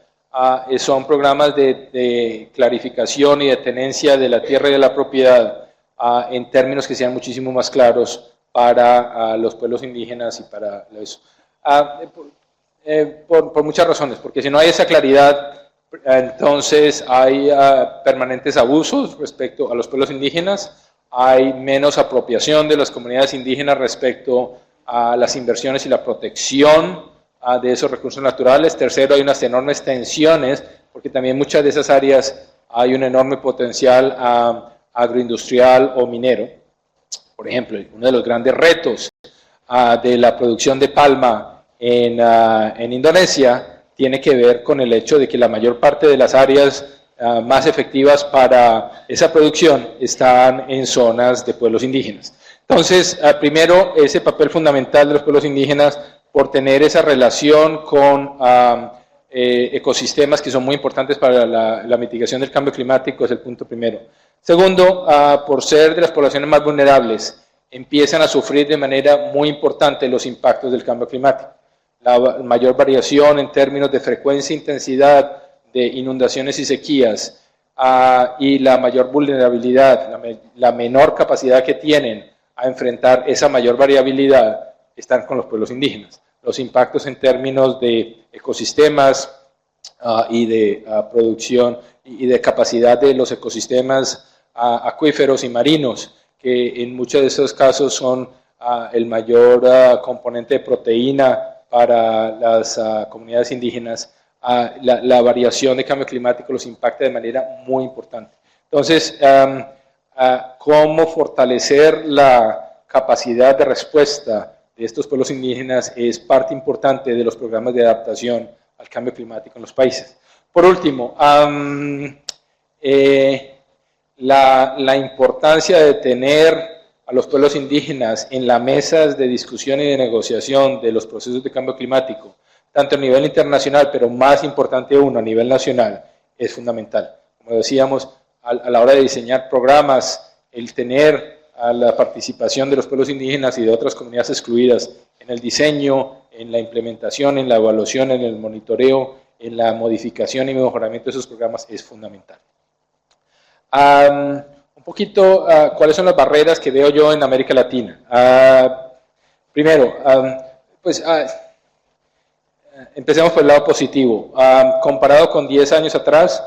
son programas de clarificación y de tenencia de la tierra y de la propiedad en términos que sean muchísimo más claros para los pueblos indígenas y para eso. Por muchas razones, porque si no hay esa claridad, entonces hay permanentes abusos respecto a los pueblos indígenas, hay menos apropiación de las comunidades indígenas respecto a las inversiones y la protección de esos recursos naturales. Tercero, hay unas enormes tensiones, porque también en muchas de esas áreas hay un enorme potencial agroindustrial o minero. Por ejemplo, uno de los grandes retos de la producción de palma en Indonesia tiene que ver con el hecho de que la mayor parte de las áreas más efectivas para esa producción están en zonas de pueblos indígenas. Entonces, primero, ese papel fundamental de los pueblos indígenas por tener esa relación con ecosistemas que son muy importantes para la mitigación del cambio climático es el punto primero. Segundo, por ser de las poblaciones más vulnerables, empiezan a sufrir de manera muy importante los impactos del cambio climático. La mayor variación en términos de frecuencia e intensidad de inundaciones y sequías y la mayor vulnerabilidad, la menor capacidad que tienen a enfrentar esa mayor variabilidad están con los pueblos indígenas. Los impactos en términos de ecosistemas y de producción y de capacidad de los ecosistemas acuíferos y marinos, que en muchos de esos casos son el mayor componente de proteína para las comunidades indígenas, la variación de cambio climático los impacta de manera muy importante. Entonces, cómo fortalecer la capacidad de respuesta de estos pueblos indígenas es parte importante de los programas de adaptación al cambio climático en los países. Por último, la importancia de tener a los pueblos indígenas en las mesas de discusión y de negociación de los procesos de cambio climático, tanto a nivel internacional, pero más importante aún a nivel nacional, es fundamental. Como decíamos, a la hora de diseñar programas, el tener a la participación de los pueblos indígenas y de otras comunidades excluidas en el diseño, en la implementación, en la evaluación, en el monitoreo, en la modificación y mejoramiento de esos programas es fundamental. Un poquito, ¿cuáles son las barreras que veo yo en América Latina? Primero, empecemos por el lado positivo. Comparado con 10 años atrás,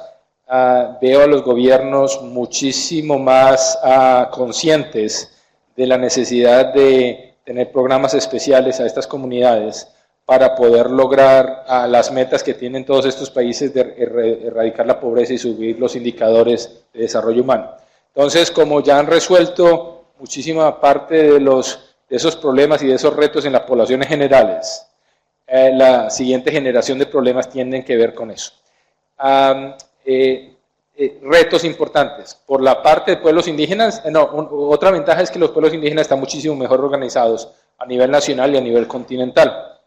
veo a los gobiernos muchísimo más conscientes de la necesidad de tener programas especiales a estas comunidades para poder lograr las metas que tienen todos estos países de erradicar la pobreza y subir los indicadores de desarrollo humano. Entonces, como ya han resuelto muchísima parte de esos problemas y de esos retos en las poblaciones generales, la siguiente generación de problemas tienen que ver con eso. Retos importantes. Por la parte de pueblos indígenas, otra ventaja es que los pueblos indígenas están muchísimo mejor organizados a nivel nacional y a nivel continental.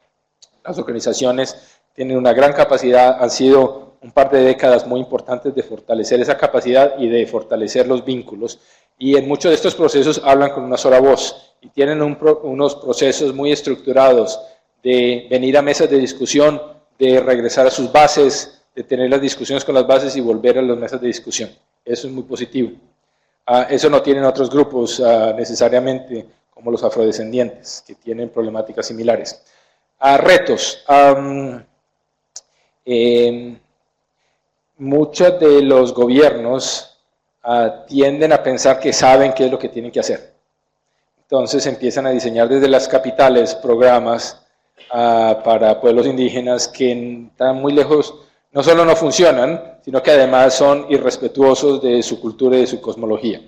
Las organizaciones tienen una gran capacidad, han sido un par de décadas muy importantes de fortalecer esa capacidad y de fortalecer los vínculos. Y en muchos de estos procesos hablan con una sola voz y tienen unos procesos muy estructurados de venir a mesas de discusión, de regresar a sus bases, de tener las discusiones con las bases y volver a las mesas de discusión. Eso es muy positivo. Eso no tienen otros grupos necesariamente, como los afrodescendientes, que tienen problemáticas similares. Retos. Muchos de los gobiernos tienden a pensar que saben qué es lo que tienen que hacer. Entonces empiezan a diseñar desde las capitales programas para pueblos indígenas que están muy lejos, no solo no funcionan, sino que además son irrespetuosos de su cultura y de su cosmología.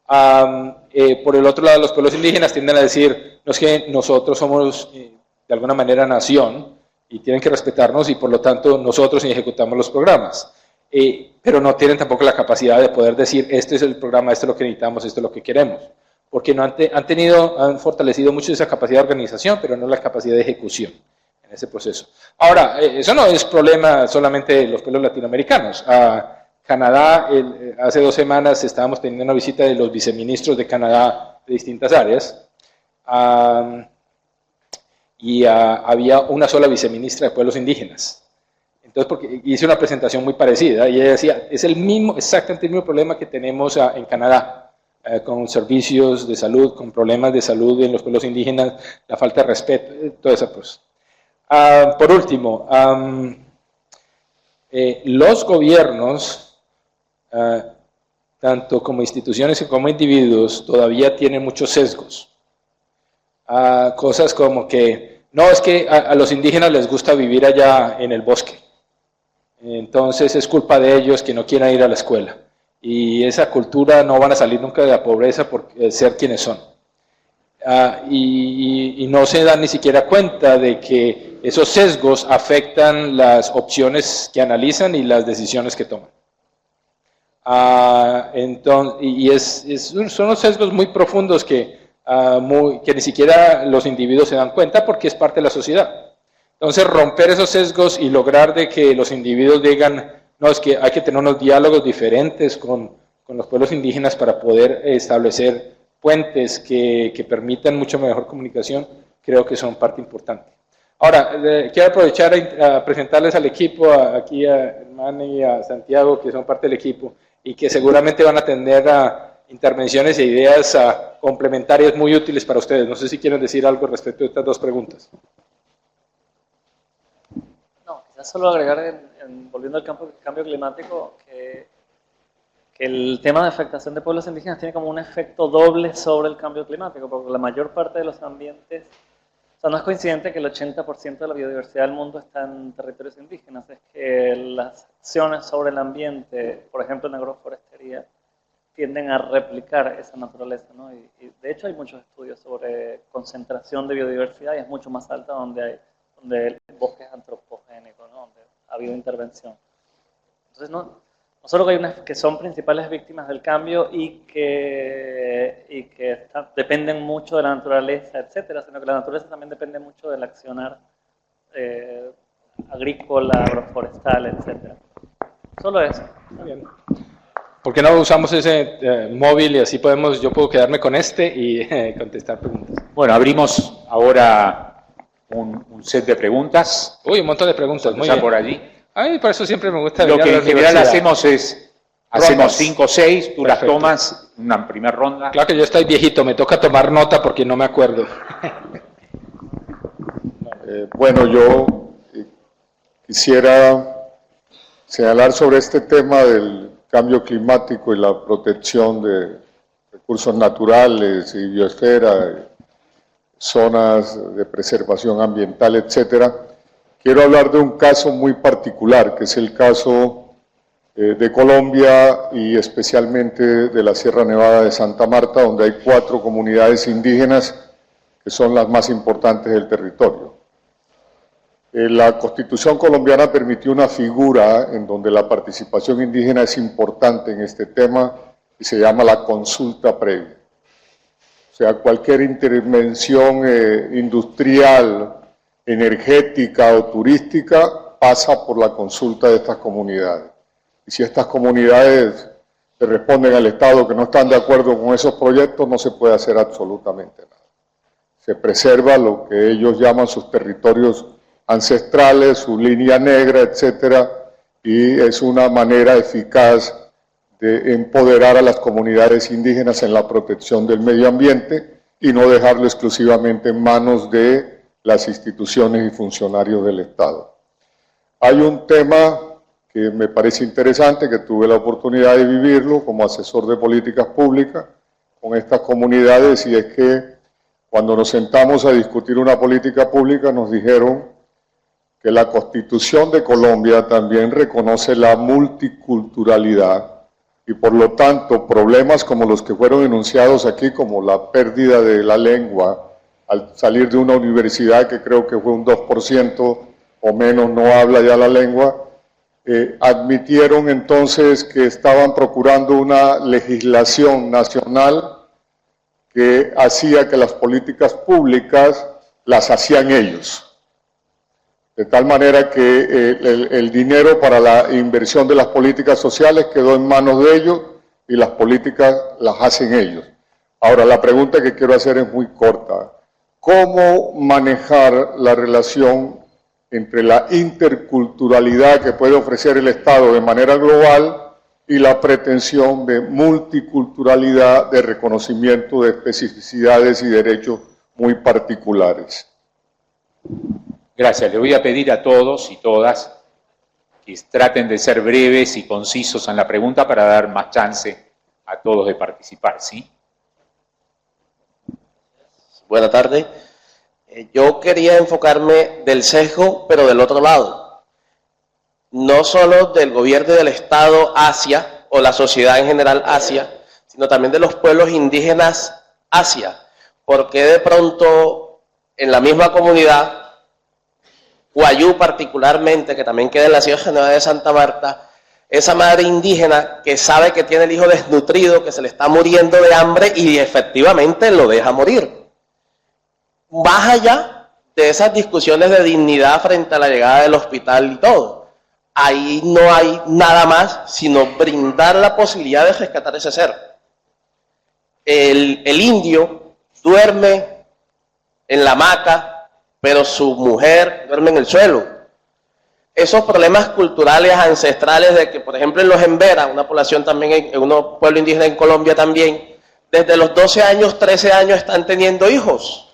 Por el otro lado, los pueblos indígenas tienden a decir, no es que nosotros somos de alguna manera nación y tienen que respetarnos y por lo tanto nosotros ejecutamos los programas. Pero no tienen tampoco la capacidad de poder decir, este es el programa, esto es lo que necesitamos, esto es lo que queremos. Porque no han fortalecido mucho esa capacidad de organización, pero no la capacidad de ejecución en ese proceso. Ahora, eso no es problema solamente de los pueblos latinoamericanos. Canadá, hace 2 semanas estábamos teniendo una visita de los viceministros de Canadá de distintas áreas, y había una sola viceministra de pueblos indígenas. Entonces, porque hice una presentación muy parecida, y ella decía, es exactamente el mismo problema que tenemos en Canadá, con servicios de salud, con problemas de salud en los pueblos indígenas, la falta de respeto, toda esa cosa. Por último, los gobiernos, tanto como instituciones como individuos, todavía tienen muchos sesgos. Cosas como que, no, es que a los indígenas les gusta vivir allá en el bosque, entonces es culpa de ellos que no quieran ir a la escuela. Y esa cultura no van a salir nunca de la pobreza por ser quienes son. Y no se dan ni siquiera cuenta de que esos sesgos afectan las opciones que analizan y las decisiones que toman. Son los sesgos muy profundos que ni siquiera los individuos se dan cuenta porque es parte de la sociedad. Entonces, romper esos sesgos y lograr de que los individuos digan, no, es que hay que tener unos diálogos diferentes con los pueblos indígenas para poder establecer puentes que permitan mucho mejor comunicación, creo que son parte importante. Ahora, quiero aprovechar a presentarles al equipo, aquí a Hermano y a Santiago, que son parte del equipo, y que seguramente van a tener intervenciones e ideas complementarias muy útiles para ustedes. No sé si quieren decir algo respecto a estas 2 preguntas. No, quizás solo agregar, volviendo al cambio climático, que el tema de afectación de pueblos indígenas tiene como un efecto doble sobre el cambio climático, porque la mayor parte de los ambientes, o sea, no es coincidente que el 80% de la biodiversidad del mundo está en territorios indígenas, es que las acciones sobre el ambiente, por ejemplo en agroforestería, tienden a replicar esa naturaleza, ¿no? Y de hecho hay muchos estudios sobre concentración de biodiversidad y es mucho más alta donde el bosque es antropogénico, ¿no? Donde ha habido intervención. Entonces, no solo que hay unas que son principales víctimas del cambio y que dependen mucho de la naturaleza, etcétera, sino que la naturaleza también depende mucho del accionar agrícola, agroforestal, etcétera. Solo eso. Muy bien. ¿Por qué no usamos ese móvil y así yo puedo quedarme con este y contestar preguntas? Bueno, abrimos ahora un set de preguntas. Uy, un montón de preguntas, muy bien. Por allí. A mí por eso siempre me gusta Lo venir que a en la general universidad. hacemos 5 o 6, tú las Perfecto. tomas en una primera ronda. Claro que yo estoy viejito, me toca tomar nota porque no me acuerdo. Bueno, yo quisiera señalar sobre este tema del cambio climático y la protección de recursos naturales y biosfera, zonas de preservación ambiental, etcétera. Quiero hablar de un caso muy particular, que es el caso de Colombia y especialmente de la Sierra Nevada de Santa Marta, donde hay 4 comunidades indígenas que son las más importantes del territorio. La Constitución colombiana permitió una figura en donde la participación indígena es importante en este tema y se llama la consulta previa. O sea, cualquier intervención industrial, energética o turística pasa por la consulta de estas comunidades. Y si estas comunidades le responden al Estado que no están de acuerdo con esos proyectos, no se puede hacer absolutamente nada. Se preserva lo que ellos llaman sus territorios ancestrales, su línea negra, etcétera, y es una manera eficaz de empoderar a las comunidades indígenas en la protección del medio ambiente y no dejarlo exclusivamente en manos de las instituciones y funcionarios del Estado. Hay un tema que me parece interesante, que tuve la oportunidad de vivirlo como asesor de políticas públicas con estas comunidades, y es que cuando nos sentamos a discutir una política pública nos dijeron que la Constitución de Colombia también reconoce la multiculturalidad y por lo tanto problemas como los que fueron enunciados aquí, como la pérdida de la lengua al salir de una universidad que creo que fue un 2% o menos no habla ya la lengua, admitieron entonces que estaban procurando una legislación nacional que hacía que las políticas públicas las hacían ellos. De tal manera que el dinero para la inversión de las políticas sociales quedó en manos de ellos y las políticas las hacen ellos. Ahora, la pregunta que quiero hacer es muy corta. ¿Cómo manejar la relación entre la interculturalidad que puede ofrecer el Estado de manera global y la pretensión de multiculturalidad, de reconocimiento de especificidades y derechos muy particulares? Gracias. Le voy a pedir a todos y todas que traten de ser breves y concisos en la pregunta para dar más chance a todos de participar, ¿sí? Buenas tardes. Yo quería enfocarme del sesgo, pero del otro lado. No solo del gobierno y del Estado hacia, o la sociedad en general hacia, sino también de los pueblos indígenas hacia. Porque de pronto, en la misma comunidad, Guayú particularmente, que también queda en la ciudad general de Santa Marta, esa madre indígena que sabe que tiene el hijo desnutrido, que se le está muriendo de hambre y efectivamente lo deja morir. Más allá de esas discusiones de dignidad frente a la llegada del hospital y todo, ahí no hay nada más sino brindar la posibilidad de rescatar ese ser. El indio duerme en la hamaca, pero su mujer duerme en el suelo. Esos problemas culturales ancestrales de que, por ejemplo, en los Embera, una población también, en un pueblo indígena en Colombia también, desde los 12 años, 13 años están teniendo hijos.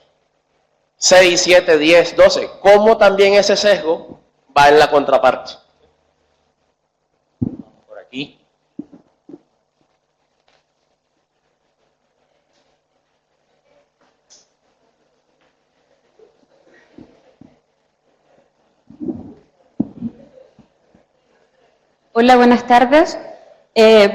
6, 7, 10, 12. ¿Cómo también ese sesgo va en la contraparte? Por aquí. Hola, buenas tardes.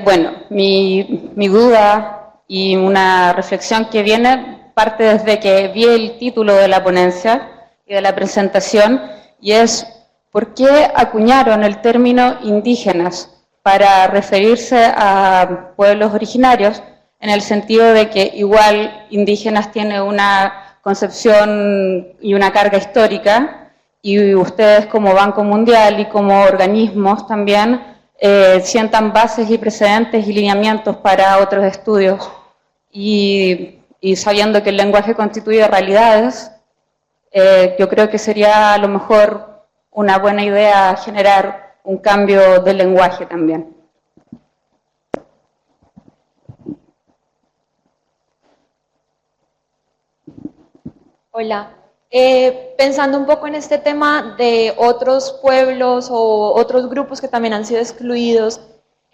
Bueno, mi duda y una reflexión que viene parte desde que vi el título de la ponencia y de la presentación, y es ¿por qué acuñaron el término indígenas para referirse a pueblos originarios, en el sentido de que igual indígenas tiene una concepción y una carga histórica, y ustedes como Banco Mundial y como organismos también sientan bases y precedentes y lineamientos para otros estudios, y sabiendo que el lenguaje constituye realidades, yo creo que sería a lo mejor una buena idea generar un cambio del lenguaje también. Hola. Pensando un poco en este tema de otros pueblos o otros grupos que también han sido excluidos,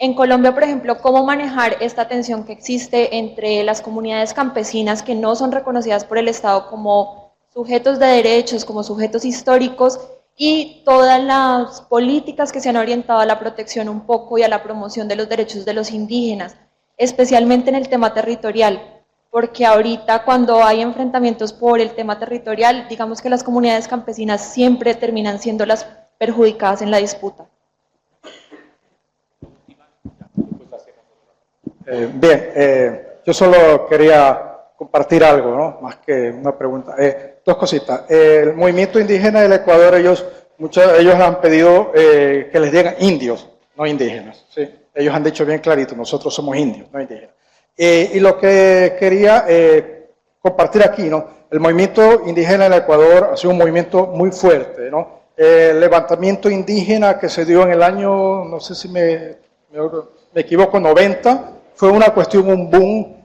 en Colombia, por ejemplo, ¿cómo manejar esta tensión que existe entre las comunidades campesinas que no son reconocidas por el Estado como sujetos de derechos, como sujetos históricos, y todas las políticas que se han orientado a la protección un poco y a la promoción de los derechos de los indígenas, especialmente en el tema territorial? porque ahorita cuando hay enfrentamientos por el tema territorial, digamos que las comunidades campesinas siempre terminan siendo las perjudicadas en la disputa. Yo solo quería compartir algo, ¿no? Más que una pregunta. Dos cositas. El movimiento indígena del Ecuador, ellos han pedido que les digan indios, no indígenas. ¿Sí? Ellos han dicho bien clarito, nosotros somos indios, no indígenas. Y lo que quería compartir aquí, ¿no? El movimiento indígena del Ecuador ha sido un movimiento muy fuerte, ¿no? El levantamiento indígena que se dio en el año, no sé si me equivoco, 90, fue una cuestión, un boom.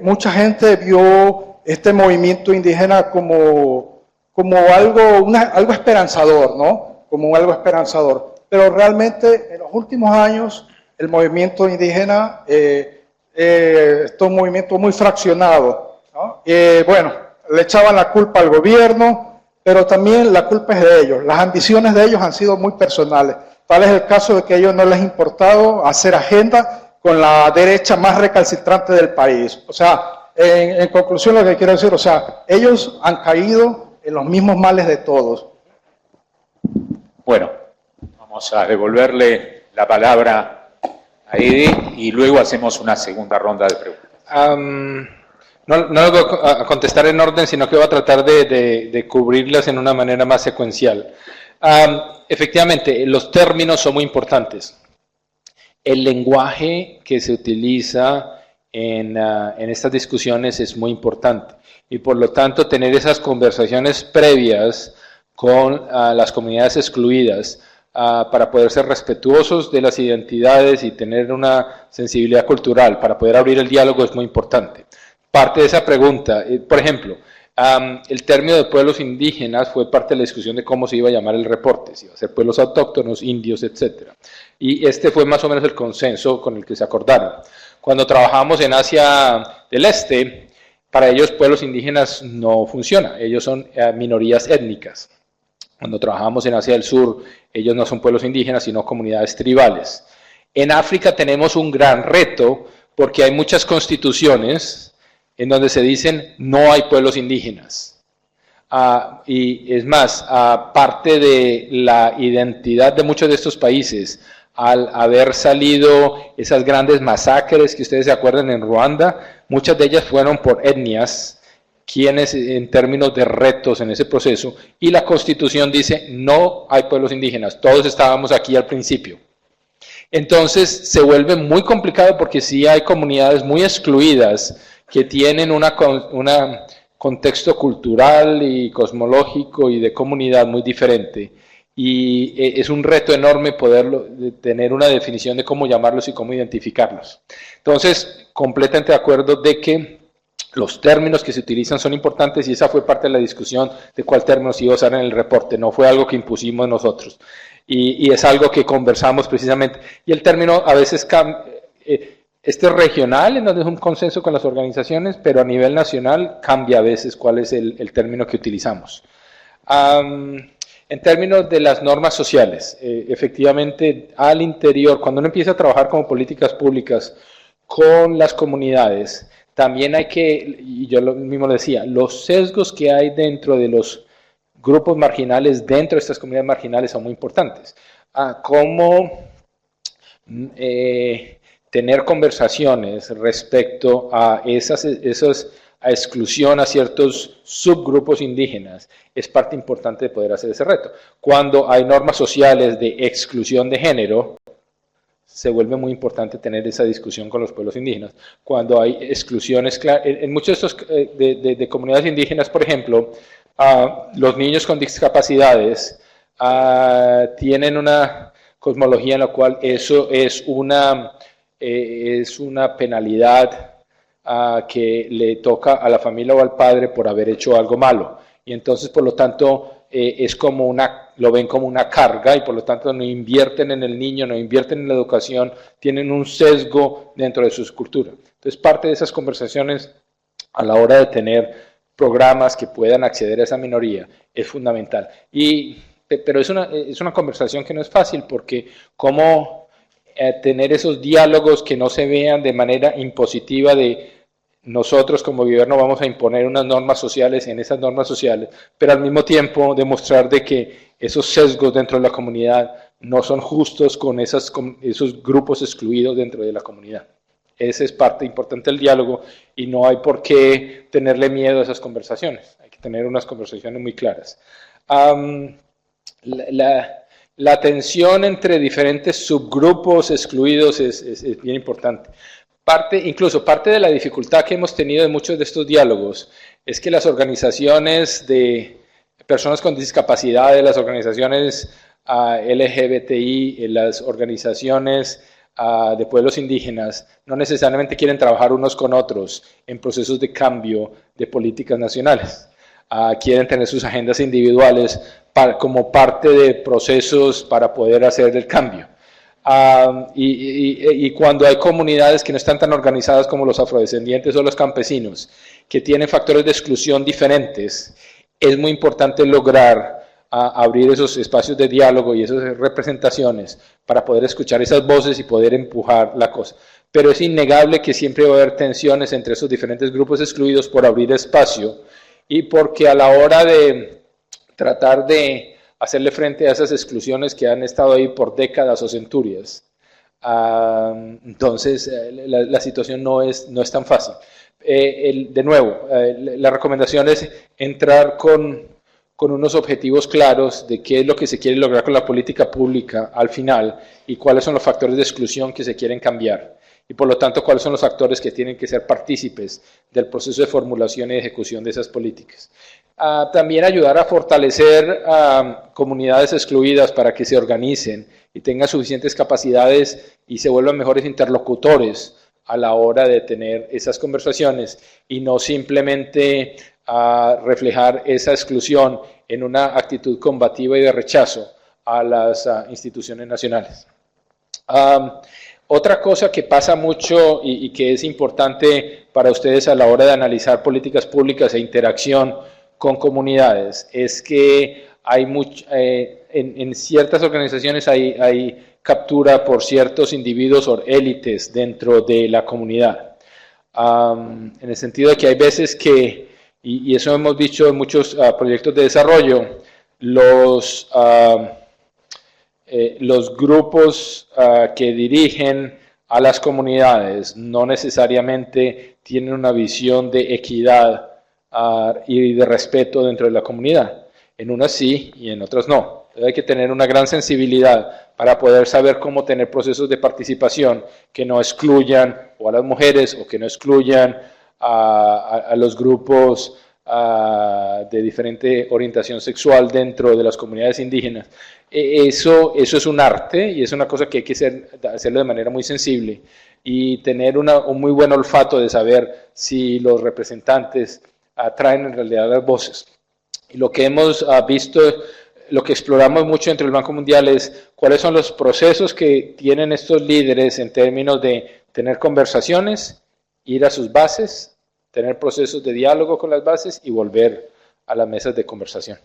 Mucha gente vio este movimiento indígena como algo esperanzador, ¿no? Como algo esperanzador. Pero realmente en los últimos años el movimiento indígena es un movimiento muy fraccionado, ¿no? Bueno, le echaban la culpa al gobierno, pero también la culpa es de ellos. Las ambiciones de ellos han sido muy personales. Tal es el caso de que a ellos no les ha importado hacer agenda con la derecha más recalcitrante del país. O sea, en conclusión lo que quiero decir, o sea, ellos han caído en los mismos males de todos. Bueno, vamos a devolverle la palabra a Eddie y luego hacemos una segunda ronda de preguntas. No lo voy a contestar en orden, sino que voy a tratar de cubrirlas en una manera más secuencial. Efectivamente, los términos son muy importantes. El lenguaje que se utiliza en estas discusiones es muy importante y por lo tanto tener esas conversaciones previas con las comunidades excluidas para poder ser respetuosos de las identidades y tener una sensibilidad cultural para poder abrir el diálogo es muy importante. Parte de esa pregunta, por ejemplo, el término de pueblos indígenas fue parte de la discusión de cómo se iba a llamar el reporte, si iba a ser pueblos autóctonos, indios, etc. Y este fue más o menos el consenso con el que se acordaron. Cuando trabajamos en Asia del Este, para ellos pueblos indígenas no funciona, ellos son minorías étnicas. Cuando trabajamos en Asia del Sur, ellos no son pueblos indígenas, sino comunidades tribales. En África tenemos un gran reto porque hay muchas constituciones en donde se dicen no hay pueblos indígenas. Y es más, parte de la identidad de muchos de estos países, al haber salido esas grandes masacres que ustedes se acuerdan en Ruanda, muchas de ellas fueron por etnias, quienes en términos de retos en ese proceso, y la Constitución dice no hay pueblos indígenas, todos estábamos aquí al principio. Entonces se vuelve muy complicado porque sí hay comunidades muy excluidas que tienen un contexto cultural y cosmológico y de comunidad muy diferente. Y es un reto enorme tener una definición de cómo llamarlos y cómo identificarlos. Entonces, completamente de acuerdo de que los términos que se utilizan son importantes y esa fue parte de la discusión de cuál término se iba a usar en el reporte, no fue algo que impusimos nosotros. Y es algo que conversamos precisamente. Y el término a veces cambia. Este es regional, en donde es un consenso con las organizaciones, pero a nivel nacional cambia a veces cuál es el término que utilizamos. En términos de las normas sociales, efectivamente al interior, cuando uno empieza a trabajar como políticas públicas con las comunidades, también hay que, y yo mismo lo decía, los sesgos que hay dentro de los grupos marginales, dentro de estas comunidades marginales son muy importantes. Cómo tener conversaciones respecto a a exclusión a ciertos subgrupos indígenas es parte importante de poder hacer ese reto. Cuando hay normas sociales de exclusión de género, se vuelve muy importante tener esa discusión con los pueblos indígenas. Cuando hay exclusiones, en muchos de estos de comunidades indígenas, por ejemplo, los niños con discapacidades tienen una cosmología en la cual eso es una penalidad que le toca a la familia o al padre por haber hecho algo malo. Y entonces, por lo tanto, es como lo ven como una carga y por lo tanto no invierten en el niño, no invierten en la educación, tienen un sesgo dentro de su cultura. Entonces, parte de esas conversaciones a la hora de tener programas que puedan acceder a esa minoría es fundamental. Pero es una conversación que no es fácil porque cómo tener esos diálogos que no se vean de manera impositiva de nosotros como gobierno vamos a imponer unas normas sociales en esas normas sociales, pero al mismo tiempo demostrar de que esos sesgos dentro de la comunidad no son justos con esos grupos excluidos dentro de la comunidad. Esa es parte importante del diálogo y no hay por qué tenerle miedo a esas conversaciones. Hay que tener unas conversaciones muy claras. La tensión entre diferentes subgrupos excluidos es bien importante. Incluso parte de la dificultad que hemos tenido en muchos de estos diálogos es que las organizaciones de personas con discapacidades, las organizaciones LGBTI, las organizaciones de pueblos indígenas, no necesariamente quieren trabajar unos con otros en procesos de cambio de políticas nacionales. Quieren tener sus agendas individuales como parte de procesos para poder hacer el cambio. Y cuando hay comunidades que no están tan organizadas como los afrodescendientes o los campesinos, que tienen factores de exclusión diferentes, es muy importante lograr abrir esos espacios de diálogo y esas representaciones para poder escuchar esas voces y poder empujar la cosa. Pero es innegable que siempre va a haber tensiones entre esos diferentes grupos excluidos por abrir espacio y porque a la hora de tratar de hacerle frente a esas exclusiones que han estado ahí por décadas o centurias, entonces la situación no es tan fácil. De nuevo, la recomendación es entrar con unos objetivos claros de qué es lo que se quiere lograr con la política pública al final y cuáles son los factores de exclusión que se quieren cambiar. Y por lo tanto, cuáles son los actores que tienen que ser partícipes del proceso de formulación y ejecución de esas políticas. También ayudar a fortalecer comunidades excluidas para que se organicen y tengan suficientes capacidades y se vuelvan mejores interlocutores a la hora de tener esas conversaciones y no simplemente reflejar esa exclusión en una actitud combativa y de rechazo a las instituciones nacionales. Otra cosa que pasa mucho y que es importante para ustedes a la hora de analizar políticas públicas e interacción con comunidades es que hay en ciertas organizaciones hay captura por ciertos individuos o élites dentro de la comunidad. En el sentido de que hay veces que, y eso hemos visto en muchos proyectos de desarrollo, los grupos que dirigen a las comunidades no necesariamente tienen una visión de equidad y de respeto dentro de la comunidad. En unas sí y en otras no. Entonces hay que tener una gran sensibilidad para poder saber cómo tener procesos de participación que no excluyan o a las mujeres o que no excluyan a los grupos de diferente orientación sexual dentro de las comunidades indígenas. Eso es un arte y es una cosa que hay que hacerlo de manera muy sensible y tener un muy buen olfato de saber si los representantes traen en realidad las voces. Y lo que hemos visto, lo que exploramos mucho entre el Banco Mundial es cuáles son los procesos que tienen estos líderes en términos de tener conversaciones, ir a sus bases, tener procesos de diálogo con las bases y volver a las mesas de conversación.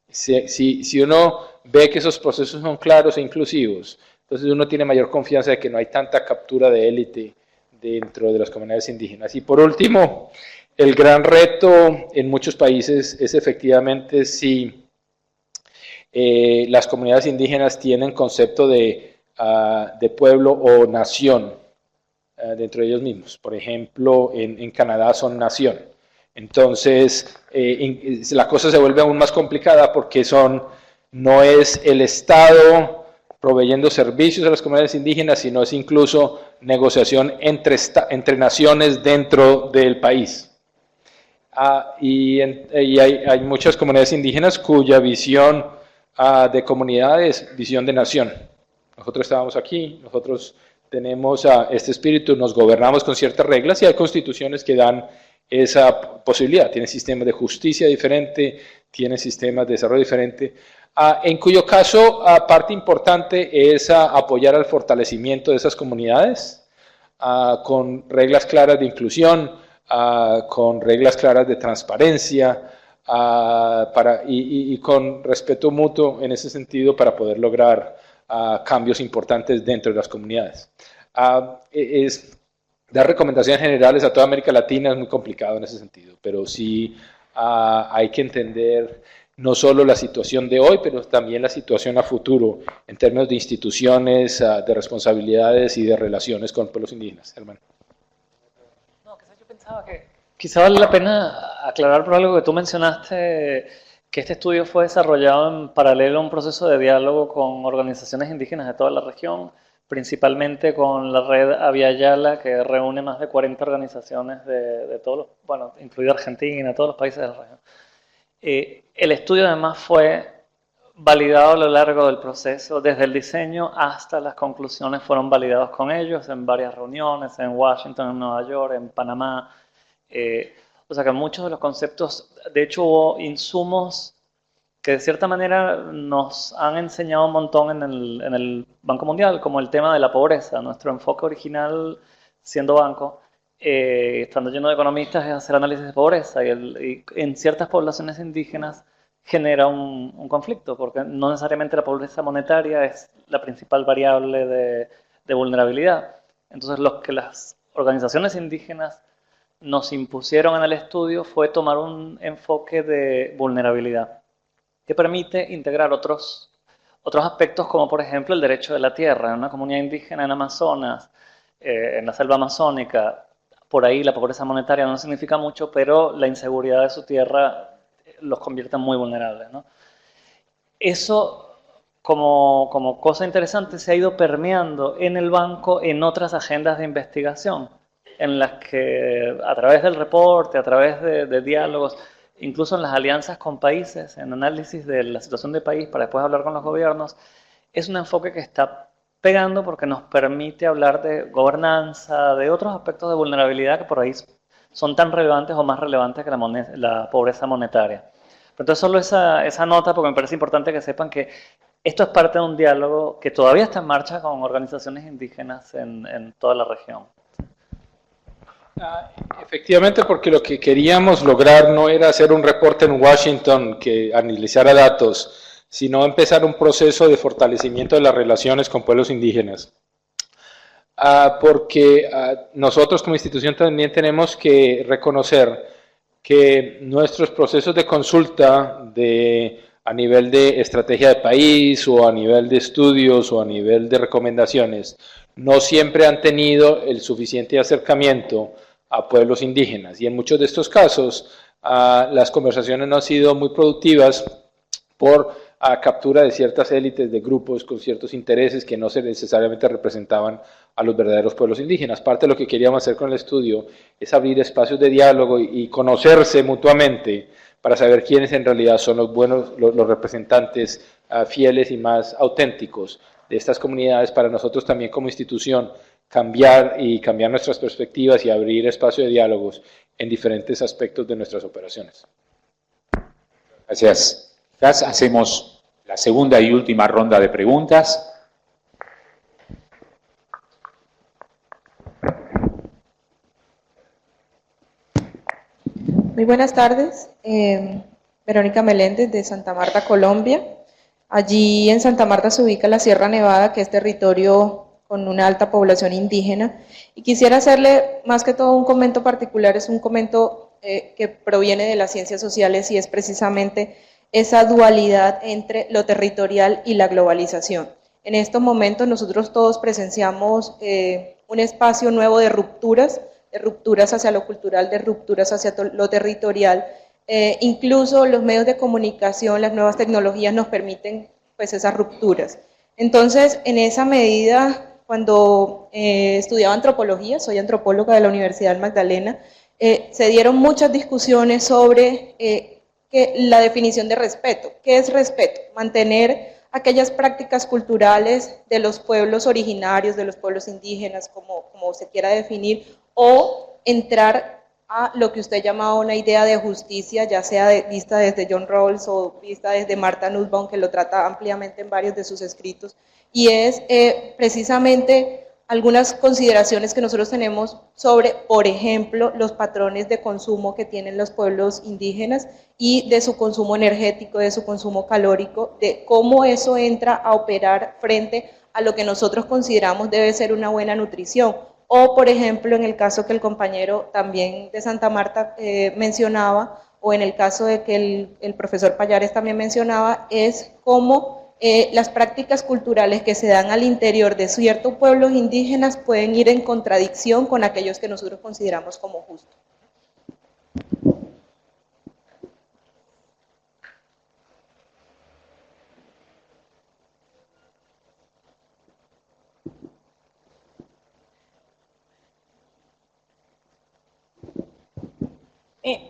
Si uno ve que esos procesos son claros e inclusivos, entonces uno tiene mayor confianza de que no hay tanta captura de élite dentro de las comunidades indígenas. Y por último, el gran reto en muchos países es efectivamente si las comunidades indígenas tienen concepto de pueblo o nación dentro de ellos mismos. Por ejemplo, en Canadá son nación. Entonces, la cosa se vuelve aún más complicada porque no es el Estado proveyendo servicios a las comunidades indígenas, sino es incluso negociación entre naciones dentro del país. Y hay muchas comunidades indígenas cuya visión de comunidad es visión de nación. Nosotros estábamos aquí, nosotros tenemos este espíritu, nos gobernamos con ciertas reglas y hay constituciones que dan esa posibilidad. Tienen sistemas de justicia diferente, tienen sistemas de desarrollo diferente, en cuyo caso parte importante es apoyar al fortalecimiento de esas comunidades con reglas claras de inclusión, con reglas claras de transparencia y con respeto mutuo en ese sentido para poder lograr cambios importantes dentro de las comunidades. dar recomendaciones generales a toda América Latina es muy complicado en ese sentido, pero sí hay que entender no solo la situación de hoy, pero también la situación a futuro en términos de instituciones, de responsabilidades y de relaciones con pueblos indígenas. Hermano. No, quizás yo pensaba que quizá vale la pena aclarar por algo que tú mencionaste, que este estudio fue desarrollado en paralelo a un proceso de diálogo con organizaciones indígenas de toda la región, principalmente con la red Aviala, que reúne más de 40 organizaciones de todos los, bueno, incluida Argentina, todos los países de la región. El estudio además fue validado a lo largo del proceso, desde el diseño hasta las conclusiones fueron validados con ellos en varias reuniones, en Washington, en Nueva York, en Panamá. O sea que muchos de los conceptos, de hecho hubo insumos que de cierta manera nos han enseñado un montón en el Banco Mundial, como el tema de la pobreza. Nuestro enfoque original, siendo banco, estando lleno de economistas, es hacer análisis de pobreza y en ciertas poblaciones indígenas genera un conflicto, porque no necesariamente la pobreza monetaria es la principal variable de vulnerabilidad. Entonces, lo que las organizaciones indígenas nos impusieron en el estudio fue tomar un enfoque de vulnerabilidad que permite integrar otros aspectos, como por ejemplo el derecho de la tierra. En una comunidad indígena en Amazonas, en la selva amazónica, por ahí la pobreza monetaria no significa mucho, pero la inseguridad de su tierra los convierte en muy vulnerables, ¿no? Eso, como cosa interesante, se ha ido permeando en el banco en otras agendas de investigación, en las que a través del reporte, a través de diálogos, incluso en las alianzas con países, en análisis de la situación del país para después hablar con los gobiernos, es un enfoque que está pegando porque nos permite hablar de gobernanza, de otros aspectos de vulnerabilidad que por ahí son tan relevantes o más relevantes que la pobreza monetaria. Entonces solo esa nota, porque me parece importante que sepan que esto es parte de un diálogo que todavía está en marcha con organizaciones indígenas en toda la región. Efectivamente, porque lo que queríamos lograr no era hacer un reporte en Washington que analizara datos, sino empezar un proceso de fortalecimiento de las relaciones con pueblos indígenas. Porque nosotros como institución también tenemos que reconocer que nuestros procesos de consulta a nivel de estrategia de país o a nivel de estudios o a nivel de recomendaciones no siempre han tenido el suficiente acercamiento a pueblos indígenas, y en muchos de estos casos las conversaciones no han sido muy productivas por captura de ciertas élites de grupos con ciertos intereses que no necesariamente representaban a los verdaderos pueblos indígenas. Parte de lo que queríamos hacer con el estudio es abrir espacios de diálogo y conocerse mutuamente para saber quiénes en realidad son los buenos, los representantes fieles y más auténticos de estas comunidades, para nosotros también como institución cambiar nuestras perspectivas y abrir espacio de diálogos en diferentes aspectos de nuestras operaciones. Gracias. Quizás hacemos la segunda y última ronda de preguntas. Muy buenas tardes. Verónica Meléndez de Santa Marta, Colombia. Allí en Santa Marta se ubica la Sierra Nevada, que es territorio con una alta población indígena. Y quisiera hacerle más que todo un comento particular, es un comento que proviene de las ciencias sociales y es precisamente esa dualidad entre lo territorial y la globalización. En estos momentos nosotros todos presenciamos un espacio nuevo de rupturas hacia lo cultural, de rupturas hacia lo territorial. Incluso los medios de comunicación, las nuevas tecnologías nos permiten pues esas rupturas. Entonces, en esa medida, cuando estudiaba antropología, soy antropóloga de la Universidad del Magdalena, se dieron muchas discusiones sobre la definición de respeto. ¿Qué es respeto? Mantener aquellas prácticas culturales de los pueblos originarios, de los pueblos indígenas, como se quiera definir, o entrar a lo que usted llamaba una idea de justicia, ya sea vista desde John Rawls o vista desde Martha Nussbaum, que lo trata ampliamente en varios de sus escritos, y es precisamente algunas consideraciones que nosotros tenemos sobre, por ejemplo, los patrones de consumo que tienen los pueblos indígenas y de su consumo energético, de su consumo calórico, de cómo eso entra a operar frente a lo que nosotros consideramos debe ser una buena nutrición, O, por ejemplo, en el caso que el compañero también de Santa Marta mencionaba, o en el caso de que el profesor Pallares también mencionaba, es cómo las prácticas culturales que se dan al interior de ciertos pueblos indígenas pueden ir en contradicción con aquellos que nosotros consideramos como justos.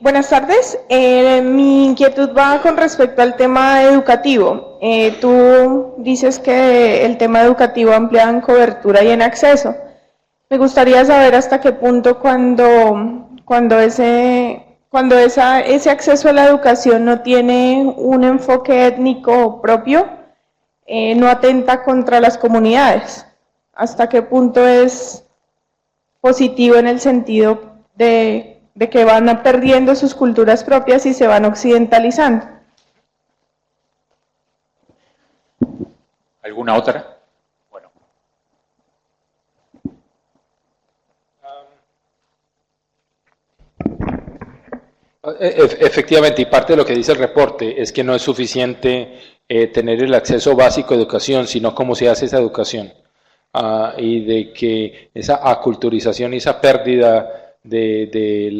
Buenas tardes. Mi inquietud va con respecto al tema educativo. Tú dices que el tema educativo amplía en cobertura y en acceso. Me gustaría saber hasta qué punto cuando ese acceso a la educación no tiene un enfoque étnico propio, no atenta contra las comunidades. Hasta qué punto es positivo en el sentido de que van perdiendo sus culturas propias y se van occidentalizando. ¿Alguna otra? Bueno. Efectivamente, y parte de lo que dice el reporte es que no es suficiente tener el acceso básico a educación, sino cómo se hace esa educación. Y de que esa aculturización y esa pérdida de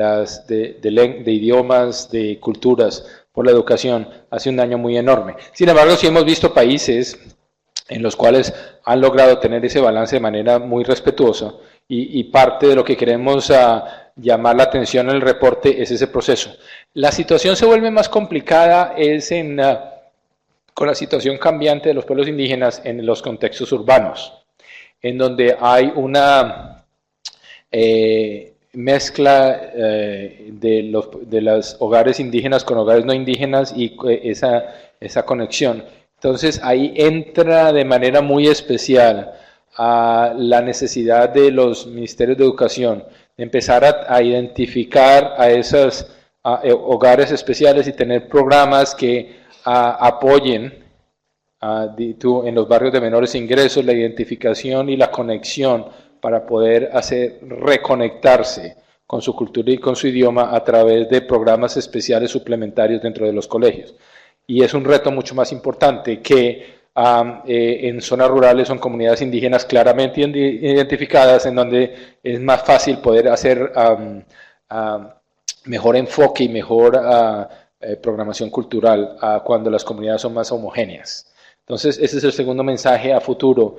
idiomas, de culturas por la educación hace un daño muy enorme. Sin embargo, sí hemos visto países en los cuales han logrado tener ese balance de manera muy respetuosa y parte de lo que queremos llamar la atención en el reporte es ese proceso. La situación se vuelve más complicada con la situación cambiante de los pueblos indígenas en los contextos urbanos, en donde hay una mezcla de los hogares indígenas con hogares no indígenas y esa conexión. Entonces ahí entra de manera muy especial a la necesidad de los ministerios de educación de empezar a identificar a esos hogares especiales y tener programas que apoyen en los barrios de menores ingresos la identificación y la conexión para poder reconectarse con su cultura y con su idioma a través de programas especiales suplementarios dentro de los colegios. Y es un reto mucho más importante que en zonas rurales son comunidades indígenas claramente identificadas, en donde es más fácil poder hacer mejor enfoque y mejor programación cultural cuando las comunidades son más homogéneas. Entonces, ese es el segundo mensaje a futuro,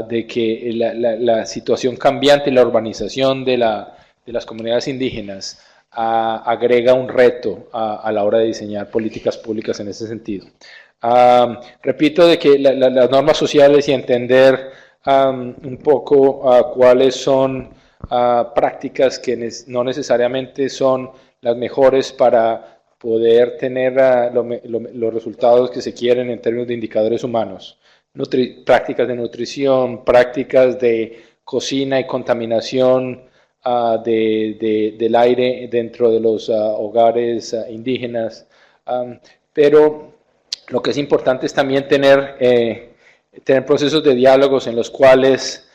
de que la situación cambiante y la urbanización de las comunidades indígenas agrega un reto a la hora de diseñar políticas públicas en ese sentido. Repito de que las normas sociales y entender un poco cuáles son prácticas que no necesariamente son las mejores para poder tener los resultados que se quieren en términos de indicadores humanos. Prácticas de nutrición, prácticas de cocina y contaminación del aire dentro de los hogares indígenas. Pero lo que es importante es también tener procesos de diálogos en los cuales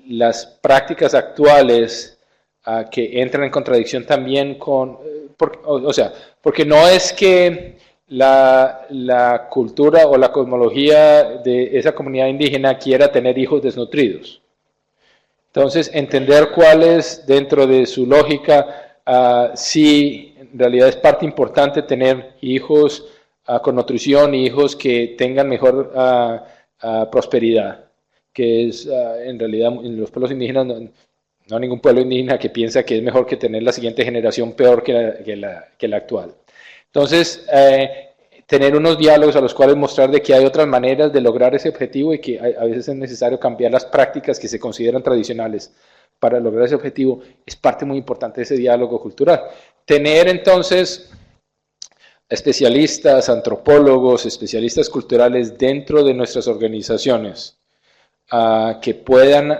las prácticas actuales que entran en contradicción también porque no es que la cultura o la cosmología de esa comunidad indígena quiera tener hijos desnutridos. Entonces, entender cuál es dentro de su lógica, si en realidad es parte importante tener hijos con nutrición y hijos que tengan mejor prosperidad, que es en realidad en los pueblos indígenas, no hay ningún pueblo indígena que piensa que es mejor que tener la siguiente generación peor que la actual. Entonces, tener unos diálogos a los cuales mostrar de que hay otras maneras de lograr ese objetivo y que a veces es necesario cambiar las prácticas que se consideran tradicionales para lograr ese objetivo, es parte muy importante de ese diálogo cultural. Tener entonces especialistas, antropólogos, especialistas culturales dentro de nuestras organizaciones que puedan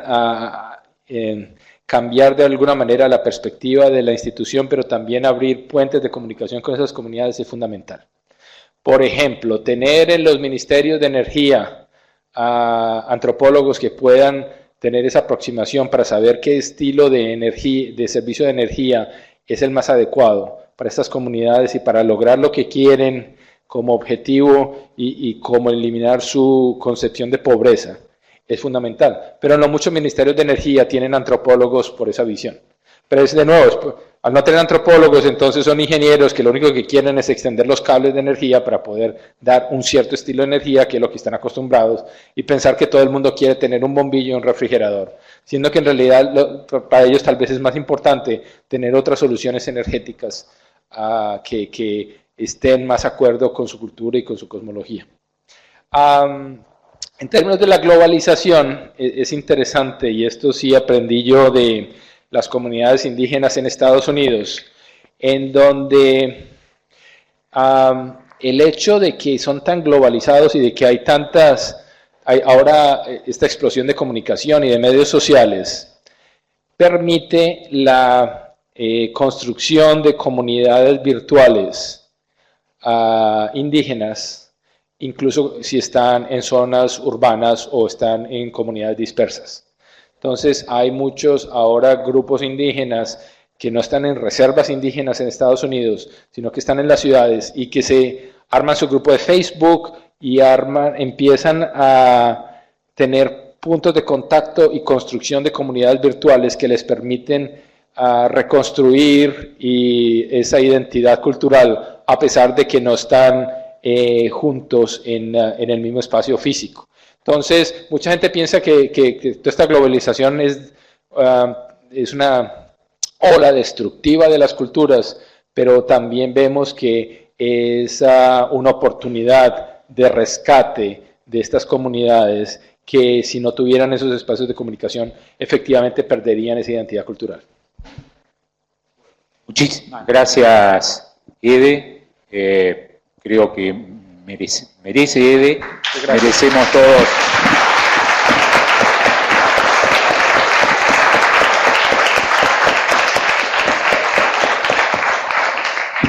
cambiar de alguna manera la perspectiva de la institución, pero también abrir puentes de comunicación con esas comunidades es fundamental. Por ejemplo, tener en los ministerios de energía antropólogos que puedan tener esa aproximación para saber qué estilo de energía, de servicio de energía es el más adecuado para estas comunidades y para lograr lo que quieren como objetivo y como eliminar su concepción de pobreza, es fundamental. Pero no muchos ministerios de energía tienen antropólogos por esa visión. Pero es de nuevo, al no tener antropólogos, entonces son ingenieros que lo único que quieren es extender los cables de energía para poder dar un cierto estilo de energía, que es lo que están acostumbrados, y pensar que todo el mundo quiere tener un bombillo y un refrigerador, siendo que en realidad para ellos tal vez es más importante tener otras soluciones energéticas que estén más de acuerdo con su cultura y con su cosmología. En términos de la globalización, es interesante, y esto sí aprendí yo de las comunidades indígenas en Estados Unidos, en donde el hecho de que son tan globalizados y de que hay ahora esta explosión de comunicación y de medios sociales, permite la construcción de comunidades virtuales indígenas, incluso si están en zonas urbanas o están en comunidades dispersas. Entonces hay muchos ahora grupos indígenas que no están en reservas indígenas en Estados Unidos, sino que están en las ciudades y que se arman su grupo de Facebook y empiezan a tener puntos de contacto y construcción de comunidades virtuales que les permiten reconstruir esa identidad cultural a pesar de que no están juntos en el mismo espacio físico. Entonces, mucha gente piensa que toda esta globalización es una ola destructiva de las culturas, pero también vemos que es una oportunidad de rescate de estas comunidades que si no tuvieran esos espacios de comunicación, efectivamente perderían esa identidad cultural. Muchísimas gracias, Ede. Creo que merece Ede, merecemos todos.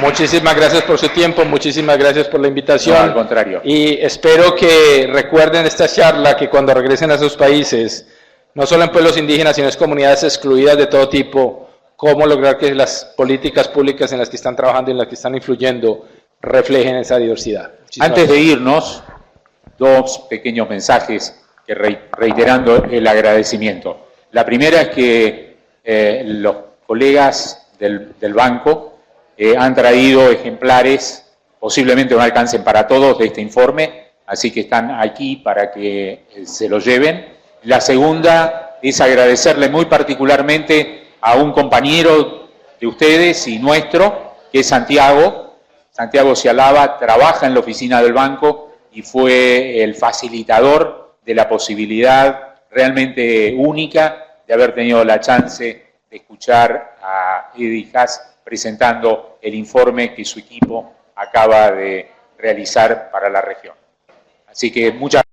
Muchísimas gracias por su tiempo, muchísimas gracias por la invitación. No, al contrario. Y espero que recuerden esta charla, que cuando regresen a sus países, no solo en pueblos indígenas, sino en comunidades excluidas de todo tipo, cómo lograr que las políticas públicas en las que están trabajando y en las que están influyendo reflejen esa diversidad. Antes de irnos, dos pequeños mensajes que reiterando el agradecimiento. La primera es que los colegas del banco han traído ejemplares, posiblemente no alcancen para todos, de este informe, así que están aquí para que se lo lleven. La segunda es agradecerle muy particularmente a un compañero de ustedes y nuestro, que es Santiago Cialaba, trabaja en la oficina del banco y fue el facilitador de la posibilidad realmente única de haber tenido la chance de escuchar a Ede Haas presentando el informe que su equipo acaba de realizar para la región. Así que muchas